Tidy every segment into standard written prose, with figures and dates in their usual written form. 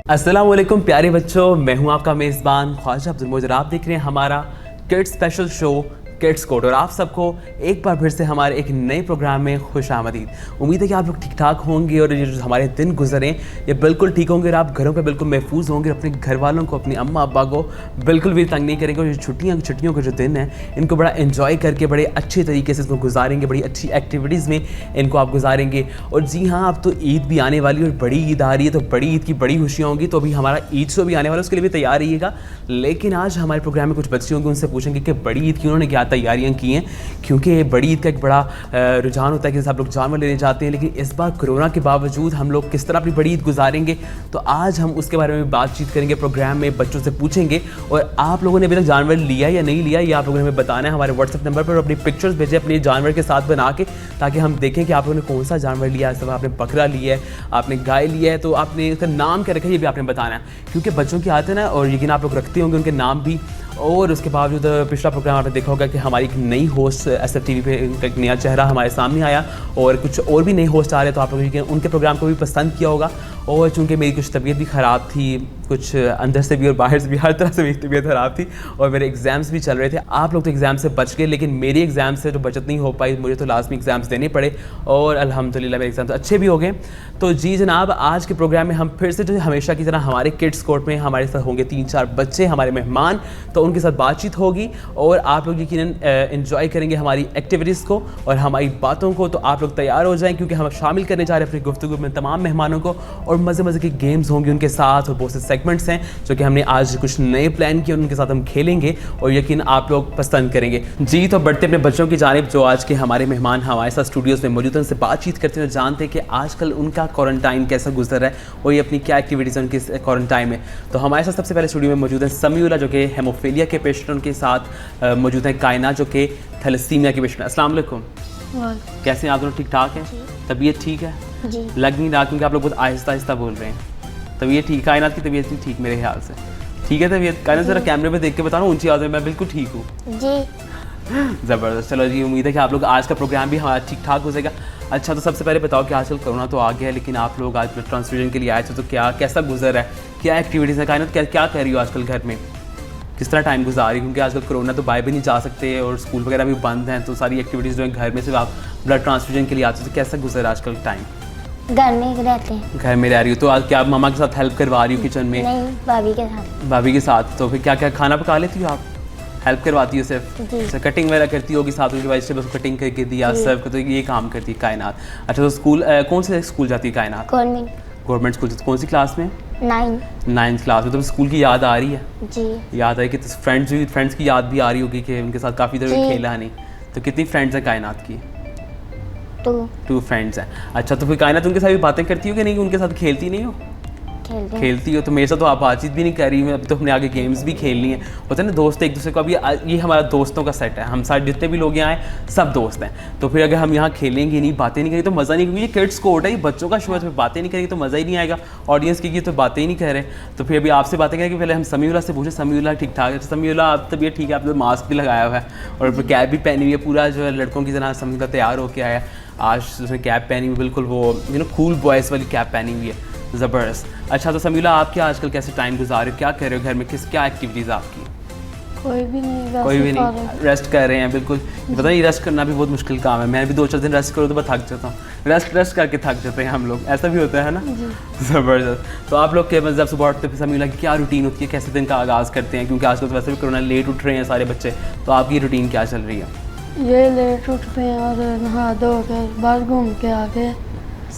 अस्सलाम वालेकुम प्यारे बच्चों, मैं हूं आपका मेज़बान ख्वाजा अब्दुल मोजर। आप देख रहे हैं हमारा kids special show kids code और आप सबको एक बार फिर से हमारे एक नए प्रोग्राम में खुश आमदीद। उम्मीद है कि आप लोग ठीक ठाक होंगे और ये जो हमारे दिन गुजरे ये बिल्कुल ठीक होंगे और आप घरों पे बिल्कुल महफूज होंगे, अपने घर वालों को, अपनी अम्मा अब्बा को बिल्कुल भी तंग नहीं करेंगे और ये छुट्टियों के जो दिन हैं इनको बड़ा एंजॉय करके बड़े अच्छे तरीके से इसको गुजारेंगे, बड़ी अच्छी एक्टिविटीज़ में इनको आप गुजारेंगे। और जी हाँ, अब तो ईद भी आने वाली है और बड़ी ईद आ रही है, तो बड़ी ईद की बड़ी खुशियाँ होंगी। तो अभी हमारा ईद शो भी आने वाला है, उसके लिए भी तैयार रहिएगा। लेकिन आज हमारे प्रोग्राम में कुछ बच्चे होंगे, उनसे पूछेंगे कि बड़ी ईद की उन्होंने क्या तैयारियाँ की हैं, क्योंकि बड़ी ईद का एक बड़ा रुझान होता है कि सब लोग जानवर लेने जाते हैं। लेकिन इस बार कोरोना के बावजूद हम लोग किस तरह अपनी बड़ी ईद गुजारेंगे, तो आज हम उसके बारे में बातचीत करेंगे प्रोग्राम में, बच्चों से पूछेंगे। और आप लोगों ने अभी तक जानवर लिया या नहीं लिया, ये आप लोगों ने हमें बताना है हमारे व्हाट्सएप नंबर पर। अपनी पिक्चर्स भेजें अपने जानवर के साथ बना के, ताकि हम देखें कि आप लोगों ने कौन सा जानवर लिया है। आपने बकरा लिया है, आपने गाय लिया है, तो आपने उसका नाम क्या रखा है ये भी आपने बताना है, क्योंकि बच्चों की आते हैं ना, और यकीन आप लोग रखते होंगे उनके नाम भी। और उसके बावजूद पिछला प्रोग्राम आपने देखा होगा कि हमारी एक नई होस्ट SF TV पे एक नया चेहरा हमारे सामने आया और कुछ और भी नए होस्ट आ रहे, तो आप लोगों ने उनके प्रोग्राम को भी पसंद किया होगा। और चूँकि मेरी कुछ तबीयत भी ख़राब थी, कुछ अंदर से भी और बाहर से भी, हर तरह से मेरी तबीयत ख़राब थी और मेरे एग्ज़ाम्स भी चल रहे थे। आप लोग तो एग्ज़ाम से बच गए, लेकिन मेरी एग्ज़ाम से तो बचत नहीं हो पाई, मुझे तो लाजमी एग्ज़ाम्स देने पड़े और अल्हम्दुलिल्लाह मेरे एग्ज़ाम्स अच्छे भी हो गए। तो जी जनाब, आज के प्रोग्राम में हम फिर से जो हमेशा की तरह हमारे किड्स कोर्ट में हमारे साथ होंगे 3-4 बच्चे हमारे मेहमान, तो उनके साथ बातचीत होगी और आप लोग यकीनन एंजॉय करेंगे हमारी एक्टिविटीज़ को और हमारी बातों को। तो आप लोग तैयार हो जाएं, क्योंकि हम शामिल करने जा रहे हैं अपनी गुफ्तगू में तमाम मेहमानों को, और मज़े के गेम्स होंगे उनके साथ और बहुत से सेगमेंट्स हैं जो कि हमने आज कुछ नए प्लान किए, उनके साथ हम खेलेंगे और यकीन आप लोग पसंद करेंगे। जी तो बढ़ते अपने बच्चों की जानिब, जो आज के हमारे मेहमान हमारे साथ स्टूडियोज़ में मौजूद हैं, उनसे बातचीत करते हैं, जानते हैं कि आजकल उनका क्वारंटाइन कैसा गुजर रहा है और ये अपनी क्या एक्टिविटीज़ हैं उनकी क्वारंटाइन में। तो हमारे साथ सबसे पहले स्टूडियो में मौजूद है समीउल्लाह, जो कि हेमोफीलिया के पेशेंट, उनके साथ मौजूद है कायनात, जो कि थैलेसीमिया के पेशेंट। अस्सलाम वालेकुम। कैसे हैं आप दोनों? ठीक ठाक हैं? तबीयत ठीक है? जी। लग नहीं रहा, क्योंकि आप लोग बहुत आहिस्ता आहिस्ता बोल रहे हैं। तबीयत ठीक? कायनात की तबीयत नहीं ठीक मेरे ख्याल से? ठीक है तबीयत? कायनात ज़रा कैमरे पे देख के बताओ, ऊंची आवाज़ में। मैं बिल्कुल ठीक हूँ जी। ज़बरदस्त। चलो जी, उम्मीद है कि आप लोग आज का प्रोग्राम भी हमारा ठीक ठाक हो जाएगा। अच्छा, तो सबसे पहले बताओ कि आजकल कोरोना तो आ गया है, लेकिन आप लोग आज ब्लड ट्रांसफ्यूजन के लिए आए थे, तो कैसा गुजर है, क्या एक्टिविटीज़ है? कायनात क्या कर रही हो आजकल घर में, किस तरह टाइम गुजार रही? क्योंकि आजकल कोरोना तो बाहर भी नहीं जा सकते और स्कूल वगैरह भी बंद हैं, तो सारी एक्टिविटीज़ जो है घर में सिर्फ आप ब्लड ट्रांसफ्यूजन के लिए आते हो, तो कैसा गुजर आजकल टाइम? घर में रहते हैं। घर में रह रही हो, तो आज क्या आप मामा के साथ हेल्प करवा रही हो किचन में? नहीं, भाभी के साथ। भाभी के साथ। तो फिर क्या क्या खाना पका लेती हो आप? हेल्प करवाती हो सिर्फ? अच्छा, कटिंग वगैरह करती होगी साथ में, वेजिटेबल्स को कटिंग करके दिया, सर्व कर, तो ये काम करती है कायनात। अच्छा, तो स्कूल कौन से स्कूल जाती है कायनात? Government school. कौन सी क्लास में? 9th क्लास में। तो स्कूल की याद आ रही है? जी। याद आई कि तो फ्रेंड्स की याद भी आ रही होगी कि उनके साथ काफ़ी देर खेला नहीं। तो कितनी फ्रेंड्स हैं कायनात की? 2 फ्रेंड्स हैं। अच्छा, तो फिर कायनात उनके साथ भी बातें करती हो कि नहीं? उनके साथ खेलती नहीं हो? खेलती हो। तो मेरे साथ तो आप बातचीत भी नहीं कर रही, अभी तो हमने आगे गेम्स भी खेलनी है। होता है ना दोस्त एक दूसरे को, अभी ये हमारा दोस्तों का सेट है, हम सारे जितने भी लोग यहाँ आए सब दोस्त हैं। तो फिर अगर हम यहाँ खेलेंगे नहीं, बातें नहीं करेंगे तो मज़ा नहीं, क्योंकि ये किड्स कोर्ट है, ये बच्चों का शो है, तो फिर बातें नहीं करेंगे तो मज़ा ही नहीं आएगा। ऑडियंस की तो बातें ही नहीं कर रहे, तो फिर अभी आपसे बातें करेंगे। पहले हम समीउल्लाह से पूछे, समीउल्लाह ठीक ठाक है? समीउल्लाह आप तबीयत ठीक है? आपने मास्क भी लगाया हुआ है और कैप भी पहनी हुई है, पूरा जो है लड़कों की तरह समीउल्लाह तैयार होकर आया। आज उसने कैप पहनी हुई, बिल्कुल वो कूल बॉयज़ वाली कैप पहनी हुई है, ज़बरदस्त। अच्छा, तो समीउल्लाह आप क्या आजकल कैसे टाइम गुजार रहे हो, क्या कर रहे हो घर में, क्या एक्टिविटीज़ आपकी? कोई भी नहीं, रेस्ट कर रहे हैं। बिल्कुल पता नहीं, रेस्ट करना भी बहुत मुश्किल काम है। मैं भी 2-4 दिन रेस्ट करूँ तो मैं थक जाता हूँ, रेस्ट करके थक जाते हैं हम लोग, ऐसा भी होता है ना? ज़बरदस्त। तो आप लोग के जब सुबह उठते फिर समीउल्लाह की क्या रूटीन होती है, कैसे दिन का आगाज़ करते हैं? क्योंकि आजकल तो वैसे भी कोरोना लेट उठ रहे हैं सारे बच्चे, तो आपकी रूटीन क्या चल रही है? ये लेट उठते हैं और नहा धो कर बाहर घूम के आके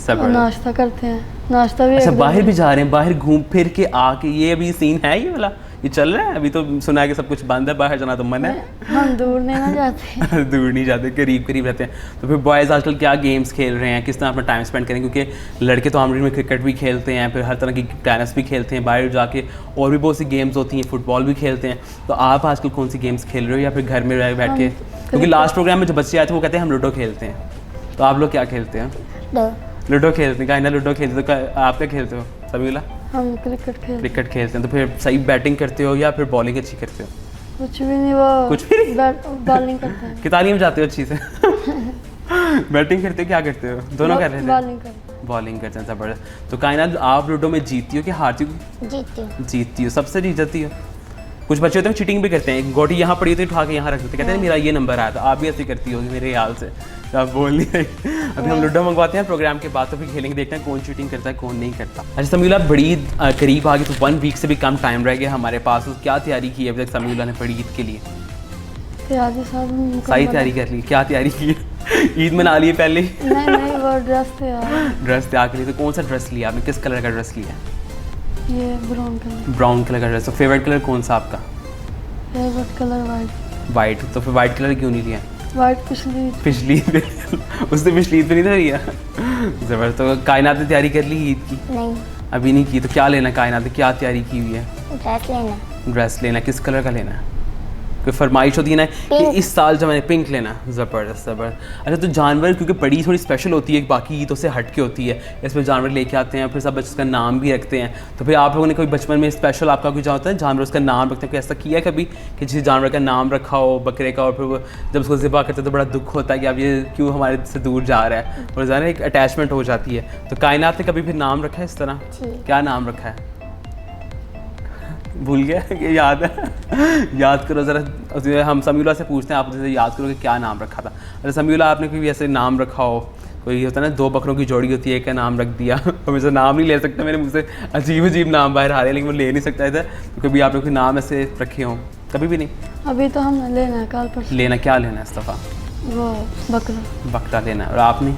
नाश्ता करते हैं। नाश्ता भी अच्छा, बाहर भी जा रहे हैं, बाहर घूम फिर के आके, ये अभी सीन है ये वाला, ये चल रहा है? अभी तो सुना है कि सब कुछ बंद है, बाहर जाना तो मन है। हम दूर नहीं ना जाते। दूर नहीं जाते, करीब रहते हैं। तो फिर बॉयज़ आजकल क्या गेम्स खेल रहे हैं, किस तरह अपना टाइम स्पेंड करें? क्योंकि लड़के तो आमरीन में क्रिकेट भी खेलते हैं, फिर हर तरह की टेनिस भी खेलते हैं, बाहर जाके और भी बहुत सी गेम्स होती हैं, फुटबॉल भी खेलते हैं। तो आप आजकल कौन सी गेम्स खेल रहे हो या फिर घर में बैठ के? क्योंकि लास्ट प्रोग्राम में जो बच्चे आए थे वो कहते हैं हम लूडो खेलते हैं, तो आप लोग क्या खेलते हैं? लूडो खेलते हैं। कायना लूडो खेलते, तो आप क्या खेलते हो समीउल्लाह? हम क्रिकेट खेलते हैं। तो फिर सही बैटिंग करते हो या फिर बॉलिंग अच्छी करते हो? कुछ भी नहीं, वो कुछ भी नहीं, बॉलिंग करते हैं। कि तालीम जाते हो अच्छी से? बैटिंग करते हो क्या करते हो? दोनों कर रहे थे? बॉलिंग करते हैं। बॉलिंग करते हैं, ज़बरदस्त। तो कायनात आप लूडो में जीतती हो कि हारती हो? जीतती हूँ। जीतती हो, सबसे जीत जाती हो। कुछ बच्चे होते हैं चीटिंग भी करते हैं, गोटी यहाँ पड़ी होती है उठा के यहाँ रख देते हैं, कहते हैं मेरा ये नंबर आया था। आप भी ऐसी करती होगी मेरे ख्याल से, तो आप बोल नहीं रही। अभी हम लूडो मंगवाते हैं प्रोग्राम के बाद, तो फिर खेलेंगे, देखते हैं कौन चीटिंग करता है कौन नहीं करता। अच्छा समीउल्लाह, बड़ी ईद करीब आ गई, तो 1 वीक से भी कम टाइम रह गया हमारे पास, तो क्या तैयारी की है अभी तक समीउल्लाह ने बड़ी ईद के लिए? तैयारी सब सही तैयारी कर ली? क्या तैयारी की है? ईद मना ली है पहले? नहीं वो ड्रेस तैयार। ड्रेस तैयार के लिए, तो कौन सा ड्रेस लिया आपने, किस कलर का ड्रेस लिया? ये ब्राउन कलर। ब्राउन कलर का ड्रेस। तो फेवरेट कलर कौन सा आपका? Favourite colour white. वाइट। तो फिर वाइट कलर क्यों नहीं लिया? वाइट पिछली ईद पे उसने पिछली ईद पे नहीं था लिया? ज़बरदस्त। तो कायनात ने तैयारी कर ली ईद की? नहीं। अभी नहीं की, तो क्या लेना कायनात ने, क्या तैयारी की हुई है? ड्रेस लेना। ड्रेस लेना, किस कलर का लेना है? कोई फरमाइश होती है ना कि पिंक। इस साल जो मैंने पिंक लेना। ज़बरदस्त ज़बरदस्त। अच्छा, तो जानवर क्योंकि बड़ी थोड़ी स्पेशल होती है, बाकी ईदों से हट के होती है, इसमें जानवर लेके आते हैं, फिर सब बच्चे उसका नाम भी रखते हैं। तो फिर आप लोगों ने कोई बचपन में स्पेशल आपका कुछ होता है जानवर उसका नाम रखते हैं, कोई ऐसा किया कभी कि जिस जानवर का नाम रखा हो बकरे का, और फिर वो जब उसको ज़िबा करते हैं तो बड़ा दुख होता है कि अब ये क्यों हमारे से दूर जा रहा है, और ज़रा एक अटैचमेंट हो जाती है। तो कायनात ने कभी फिर नाम रखा है इस तरह? जी। क्या नाम रखा है? भूल गया कि याद है? याद करो ज़रा, हम समीउल्लाह से पूछते हैं, आप जैसे याद करो कि क्या नाम रखा था। अरे समीउल्लाह, आपने कोई ऐसे नाम रखा हो, कोई होता है ना 2 बकरों की जोड़ी होती है, एक का नाम रख दिया। हमेशा नाम नहीं ले सकता, मेरे मुँह से अजीब अजीब नाम बाहर आ रहे हैं, लेकिन वो ले नहीं सकता इधर। तो कभी आपने कोई नाम ऐसे रखे हों? कभी भी नहीं? अभी तो हमने लेना है कल परसों। लेना क्या लेना है इस दफ़ा? वो बकरा। बकरा लेना है। और आपने?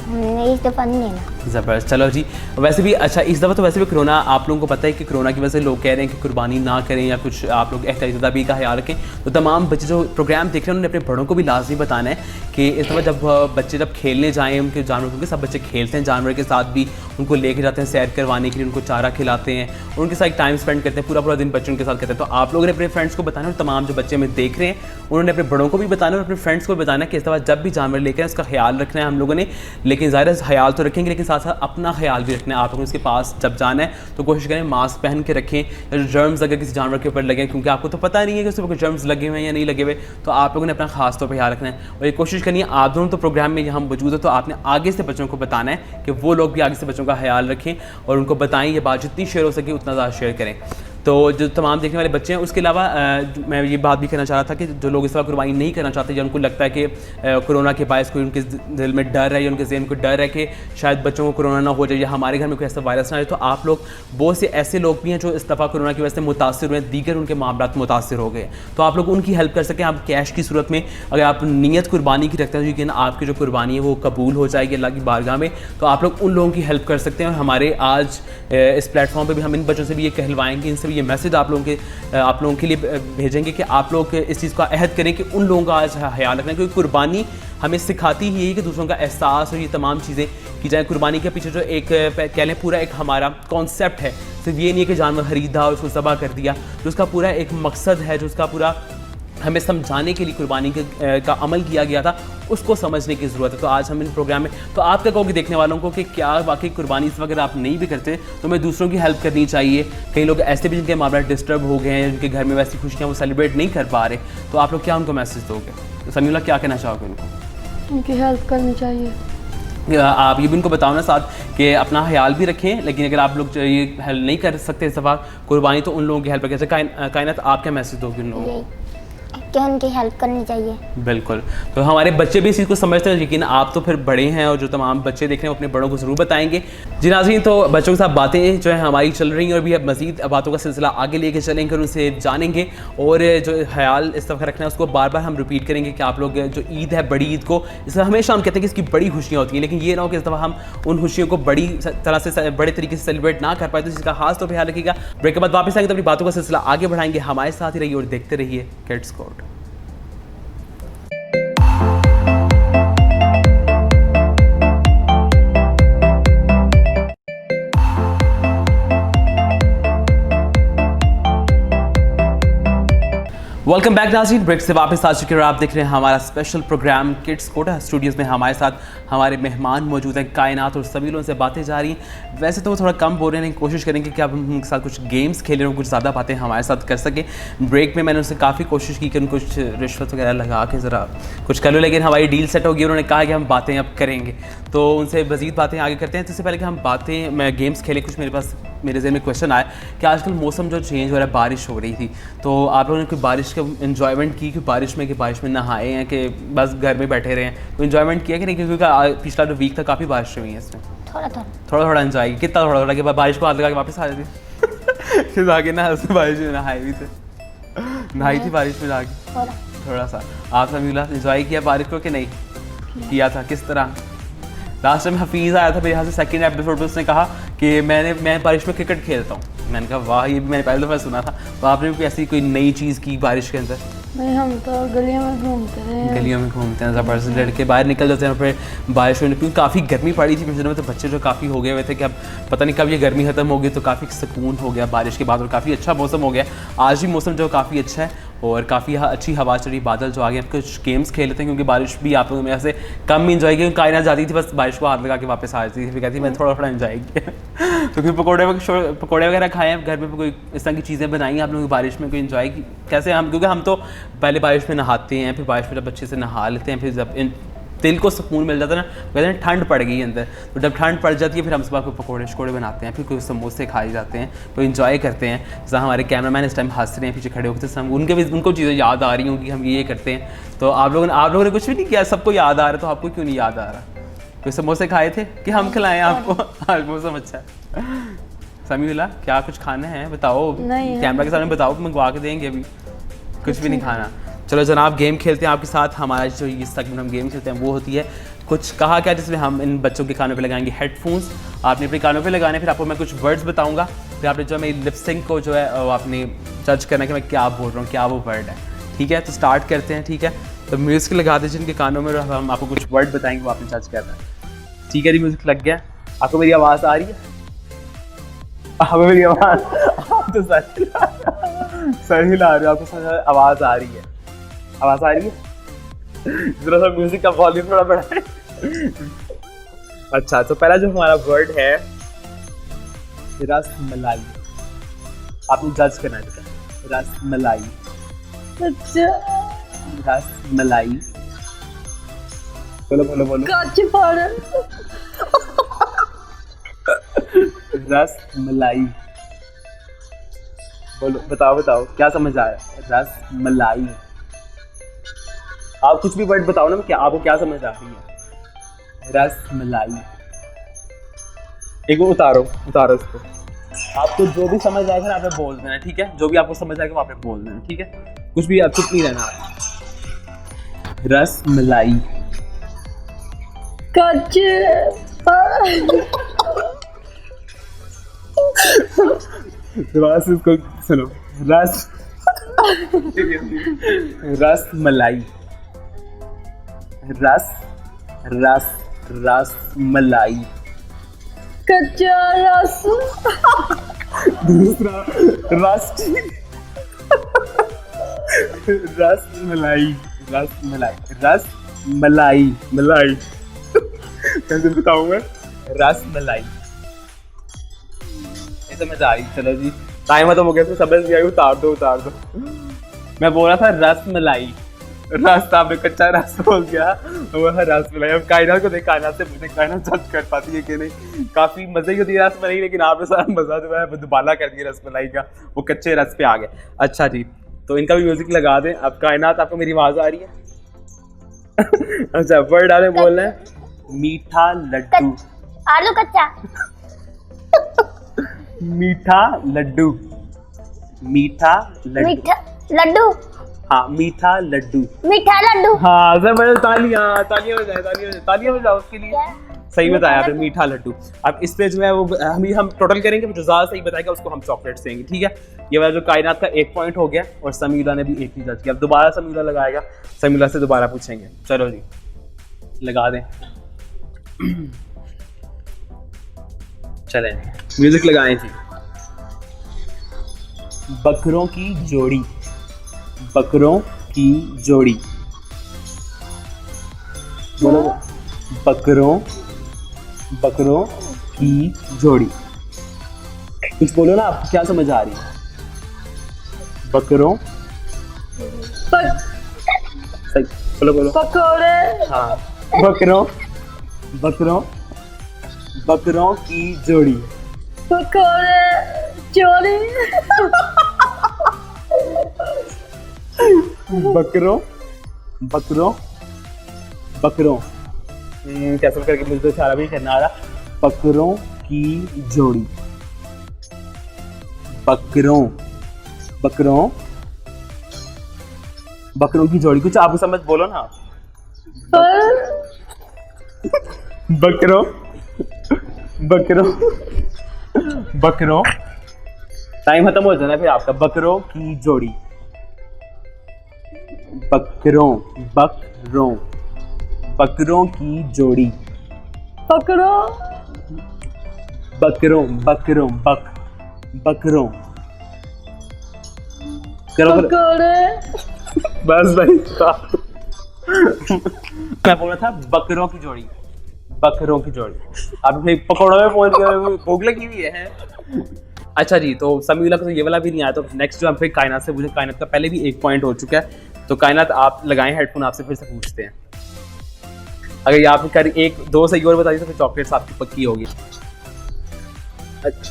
हमने इस दफ़ा नहीं लेना। ज़बरदस्त। चलो जी, वैसे भी अच्छा इस दफ़ा तो वैसे भी कोरोना, आप लोगों को पता है कि कोरोना की वजह से लोग कह रहे हैं कि कुर्बानी ना करें या कुछ, आप लोग एहतियाती का ख्याल रखें। तो तमाम बच्चे जो प्रोग्राम देख रहे हैं उन्होंने अपने बड़ों को भी लाजमी बताना है कि इस दफ़ा जब बच्चे जब खेलने जाएँ उनके जानवर, क्योंकि सब बच्चे खेलते हैं जानवर के साथ भी, उनको लेके जाते हैं सैर करवाने के लिए, उनको चारा खिलाते हैं, और उनके साथ टाइम स्पेंड करते हैं, पूरा दिन बच्चों के साथ करते हैं। तो आप लोगों ने अपने फ्रेंड्स को बताना, और तमाम जो बच्चे हमें देख रहे हैं उन्होंने अपने बड़ों को भी बताना और अपने फ्रेंड्स को भी बताना कि इस दफ़ा जब भी जानवर लेकर आए उसका ख्याल रखना है हम लोगों ने। लेकिन ज़ाहिर ख्याल तो रखेंगे, लेकिन साथ साथ अपना ख्याल भी रखना है। आप लोगों ने उसके पास जब जाना है तो कोशिश करें मास्क पहन के रखें, या जो जर्म्स अगर किसी जानवर के ऊपर लगे, क्योंकि आपको तो पता नहीं है कि उसके ऊपर जर्म्स लगे हुए हैं या नहीं लगे हुए, तो आप लोगों ने अपना खास तौर पर ख्याल रखना है। और ये कोशिश करनी है, आप दोनों तो प्रोग्राम में यहाँ मौजूद है, तो आपने आगे से बच्चों को बताना है कि वो लोग भी आगे से बच्चों का ख्याल रखें और उनको बताएं, ये बात जितनी शेयर हो सके उतना ज़्यादा शेयर करें। तो जो तमाम देखने वाले बच्चे हैं, उसके अलावा मैं ये बात भी कहना चाह रहा था कि जो लोग इस तरह कुर्बानी नहीं करना चाहते, या उनको लगता है कि कोरोना के बायस कोई उनके दिल में डर है या उनके ज़हन को डर है कि शायद बच्चों को कोरोना ना हो जाए या हमारे घर में कोई ऐसा वायरस ना आए, तो आप लोग, बहुत से ऐसे लोग भी हैं जो इस दफ़ा कोरोना की वजह से मुतासिर हुए हैं, दीगर उनके मामलात मुतासिर हो गए, तो आप लोग उनकी हेल्प कर सकें। आप कैश की सूरत में अगर आप नीयत कुर्बानी की रखते हैं, लेकिन आपकी जो कुर्बानी है वो कबूल हो जाएगी अल्लाह की बारगाह में, तो आप लोग उन लोगों की हेल्प कर सकते हैं। और हमारे आज इस प्लेटफॉर्म पर भी हम इन बच्चों से भी ये कहलवाएंगे, इनसे भी ये मैसेज आप लोगों के लिए भेजेंगे कि आप लोग इस चीज़ का अहद करें कि उन लोगों का आज ख्याल रखना है, क्योंकि कुर्बानी हमें सिखाती ही है कि दूसरों का एहसास और ये तमाम चीज़ें की जाए। कुर्बानी के पीछे जो एक कह लें पूरा एक हमारा कॉन्सेप्ट है, सिर्फ ये नहीं है कि जानवर खरीदा और उसको ज़बह कर दिया, जो उसका पूरा एक मकसद है, जो उसका पूरा हमें समझाने के लिए कुर्बानी का अमल किया गया था, उसको समझने की ज़रूरत है। तो आज हम इन प्रोग्राम में, तो आप क्या कहोगे देखने वालों को कि क्या वाकई कुर्बानी इस वक्त आप नहीं भी करते तो हमें दूसरों की हेल्प करनी चाहिए? कई लोग ऐसे भी जिनके मामला डिस्टर्ब हो गए हैं, जिनके घर में वैसी खुशियाँ वो सेलिब्रेट नहीं कर पा रहे, तो आप लोग क्या उनको मैसेज दोगे? तो समीउल्लाह क्या कहना चाहोगे उनको? उनकी हेल्प करनी चाहिए। आप ये भी उनको बताओ ना साथ कि अपना ख्याल भी रखें, लेकिन अगर आप लोग ये हेल्प नहीं कर सकते इस दफ़ा कुर्बानी, तो उन लोगों की हेल्प करें। कायनात, आप क्या मैसेज दोगे उन लोगों को? कि उनकी हेल्प करनी चाहिए। बिल्कुल। तो हमारे बच्चे भी इस चीज़ को समझते हैं, लेकिन आप तो फिर बड़े हैं और जो तमाम बच्चे देख रहे हैं अपने बड़ों को ज़रूर बताएंगे। जी नाज़रीन, तो बच्चों के साथ बातें जो है हमारी चल रही हैं और भी अब मज़ीद बातों का सिलसिला आगे लेके चलेंगे और उनसे जानेंगे, और जो ख्याल इस दफ़ा रखना है उसको बार बार हम रिपीट करेंगे कि आप लोग जो ईद है, बड़ी ईद को, इसमें हमेशा हम कहते हैं कि इसकी बड़ी खुशियाँ होती हैं, लेकिन ये ना हो कि इस दफ़ा हम उन खुशियों को बड़ी तरह से बड़े तरीके से सेलिब्रेट ना कर पाए, तो इसका खास तौर पर ख्याल रखिएगा। ब्रेक के बाद वापस आएंगे तो अपनी बातों का सिलसिला आगे बढ़ाएंगे। हमारे साथ ही रहिए और देखते रहिए किड्स कोड। वेलकम बैक नाज़रीन, ब्रेक से वापस आ चुके हैं और आप देख रहे हैं हमारा special programme kids Kota. Studios में हमारे साथ हमारे मेहमान मौजूद हैं कायनात, और सभी लोगों से बातें जा रही हैं। वैसे तो वो थोड़ा कम बोल रहे हैं, कोशिश करेंगे कि आप उनके साथ कुछ गेम्स खेलें और कुछ ज़्यादा बातें हमारे साथ कर सकें। ब्रेक में मैंने उनसे काफ़ी कोशिश की कि उनको कुछ रिश्वत वगैरह लगा के ज़रा कुछ कर लो, लेकिन हमारी डील सेट होगी, उन्होंने कहा कि हम बातें अब करेंगे। तो उनसे मज़ीद बातें आगे करते हैं। तो इससे पहले कि हम मैं गेम्स खेलें, कुछ मेरे ज़हन में क्वेश्चन आया कि आजकल मौसम जो चेंज हो रहा है, बारिश हो रही थी, तो आप लोगों ने कोई बारिश का इन्जॉयमेंट की कि बारिश में नहाए हैं कि बस घर में बैठे रहे हैं? कोई इन्जॉयमेंट किया कि नहीं? क्योंकि पिछला जो वीक था काफ़ी बारिश हुई है इसमें। थोड़ा इन्जॉय किया। कितना थोड़ा कि बारिश को हाथ लगा के वापस आ जाती फिर आगे ना उसमें बारिश में नहाए भी थे, नहाई थी बारिश में जाके थोड़ा सा। आप समीला इन्जॉय किया बारिश को कि नहीं किया था? किस तरह? लास्ट टाइम हफीज़ आया था मेरे यहाँ से सेकंड एपिसोड में, उसने कहा कि मैं बारिश में क्रिकेट खेलता हूँ। मैंने कहा वाह, ये भी मैंने पहले दफ़ा सुना था। तो आपने भी ऐसी कोई नई चीज़ की बारिश के अंदर? नहीं, हम तो गलियों में घूमते हैं। गलियों में घूमते हैं, ज़बरदस्त लड़के बाहर निकल जाते हैं। फिर बारिश में क्योंकि काफ़ी गर्मी पड़ी थी पिछले दिनों में, तो बच्चे जो काफ़ी हो गए हुए थे कि अब पता नहीं कब ये गर्मी खत्म होगी, तो काफ़ी सुकून हो गया बारिश के बाद और काफ़ी अच्छा मौसम हो गया। आज भी मौसम जो काफ़ी अच्छा है और काफ़ी अच्छी हवा चली, बादल जो आ गए। कुछ गेम्स खेल लेते हैं क्योंकि बारिश भी आप लोगों में ऐसे कम इन्जॉय किया। कायनात जाती थी, बस बारिश को हाथ लगा के वापस आ जाती थी, फिर कहती मैंने थोड़ा इन्जॉय किया। तो फिर पकौड़े वगैरह खाए हैं, घर में कोई इस तरह की चीज़ें बनाई आप लोगों की बारिश में? कोई इन्जॉय कैसे? क्योंकि हम तो पहले बारिश में नहाते हैं, फिर बारिश में जब अच्छे से नहा लेते हैं, फिर जब दिल को सुकून मिल जाता है ना, कहते हैं ठंड पड़ गई अंदर, तो जब ठंड पड़ जाती है फिर हम सुबह को पकौड़े शकोड़े बनाते हैं, फिर कोई समोसे खाए जाते हैं, कोई इन्जॉय करते हैं। जैसा हमारे कैमरामैन इस टाइम हंस रहे हैं पीछे खड़े होकर, हम उनको चीज़ें याद आ रही होंगी, हम ये करते हैं। तो आप लोगों ने कुछ भी नहीं किया, सबको याद आ रहा है, तो आपको क्यों नहीं याद आ रहा? कोई समोसे खाए थे कि हम खिलाएं आपको? आज मौसम अच्छा है। समीउल्लाह, क्या कुछ खाना है बताओ? कैमरा के सामने बताओ, मंगवा के देंगे। अभी कुछ भी नहीं खाना। चलो जनाब, गेम खेलते हैं आपके साथ। हमारा जो इस सेगमेंट हम गेम खेलते हैं वो होती है कुछ कहा क्या, जिसमें हम इन बच्चों के कानों पे लगाएंगे हेडफोन्स। आपने अपने कानों पे लगाने, फिर आपको मैं कुछ वर्ड्स बताऊंगा, फिर आपने जो मेरी लिप सिंक को जो है वो आपने जज करना कि मैं क्या बोल रहा हूँ, क्या वो वर्ड है। ठीक है, तो स्टार्ट करते हैं। ठीक है, तो म्यूज़िक लगा दीजिए इनके कानों में और हम आपको कुछ वर्ड बताएंगे, वो आपने जज करना है। ठीक है जी, म्यूज़िक लग गया। आपको मेरी आवाज़ आ रही है? हमें मेरी आवाज़ आप तो सर हिला रहे हो, आपको आवाज़ आ रही है? आवाज़ आ रही है? जरा सा म्यूजिक का वॉल्यूम थोड़ा बढ़ाएं। अच्छा, तो पहला जो हमारा वर्ड है रसमलाई। आपने जज करना है। रसमलाई। अच्छा, रसमलाई। बोलो। काची पाड़। रसमलाई। बोलो, बताओ क्या समझ आया? रसमलाई। आप कुछ भी वर्ड बताओ ना, क्या आपको क्या समझ आ रही है? रसमलाई। एक वो उतारो उसको। आपको जो भी समझ आएगा ना आपने बोल देना, ठीक है? जो भी आपको समझ आएगा वो आपने बोल देना, ठीक है? कुछ भी आप चुप नहीं रहना। रसमलाई। इसको सुनो। रसमलाई। रसमलाई। कच्चा रस। दूसरा रसमलाई। मलाई। कैसे बताऊं मैं? रसमलाई। समझ आ रही? चलो जी, टाइम खत्म हो गया, तो समझ नहीं आई, उतार दो। मैं बोल रहा था रसमलाई, रास्ता में कच्चा रस हो गया, वो है रसमलाई। अब कायनात को देख, कायनात से मुझे कायनात जज कर पाती है कि नहीं। काफी मजे की होती है रसमलाई, लेकिन आपने सारा मजा जो है दुबाला कर दिया रसमलाई का, वो कच्चे रस पे आ गए। अच्छा जी, तो इनका भी म्यूजिक लगा दें। अब कायनात, आपको मेरी आवाज आ रही है? अच्छा, वर्ड आने बोलना है मीठा लड्डू। आलू कच्चा। मीठा लड्डू। लड्डू। हाँ, मीठा लड्डू। हाँ, तालियां बजाओ उसके लिए। सही बताया आपने, मीठा लड्डू। अब इस पे जो है वो हम टोटल करेंगे, जो ज़्यादा सही बताएगा उसको हम चॉकलेट देंगे, ठीक है? ये वाला जो कायनात का 1 पॉइंट हो गया और समीला ने भी 1 ही जज किया। अब दोबारा समीला लगाएगा, समीला से दोबारा पूछेंगे। चलो जी, लगा दें। चलें, म्यूजिक लगाएं जी। बकरों की जोड़ी। बकरों की जोड़ी। बोलो, बकरों की जोड़ी। कुछ बोलो ना, आपको क्या समझ आ रही है? बकरों। सही, बोलो। पकोड़े। हाँ, बकरों बकरों बकरों की जोड़ी। पकौड़े चोरी बकरों बकरों बकरों कैसे करके मुझे तो इशारा भी करना आ रहा। बकरों की जोड़ी। बकरों बकरों बकरों की जोड़ी। कुछ आप समझ बोलो ना। बकरों बकरों बकरों टाइम खत्म हो जाना फिर आपका। बकरों की जोड़ी। बकरों बकरों बकरों की जोड़ी। पकड़ो बकरों बकरों बक बकरों करो फिर। पकौड़े बस भाई मैं बोल रहा था बकरों की जोड़ी। बकरों की जोड़ी। आप भाई पकौड़ों में पहुंच गए, भूख लगी हुई है। अच्छा जी, तो समीला को तो ये वाला भी नहीं आया, तो नेक्स्ट जो हम फिर कायनात से पूछे। कायनात का पहले भी एक पॉइंट हो चुका है, तो कायनात आप लगाएं हेडफोन, आपसे फिर से पूछते हैं। अगर ये आपने कर एक दो सही और बता दी तो फिर चॉकलेट्स आपकी पक्की होगी।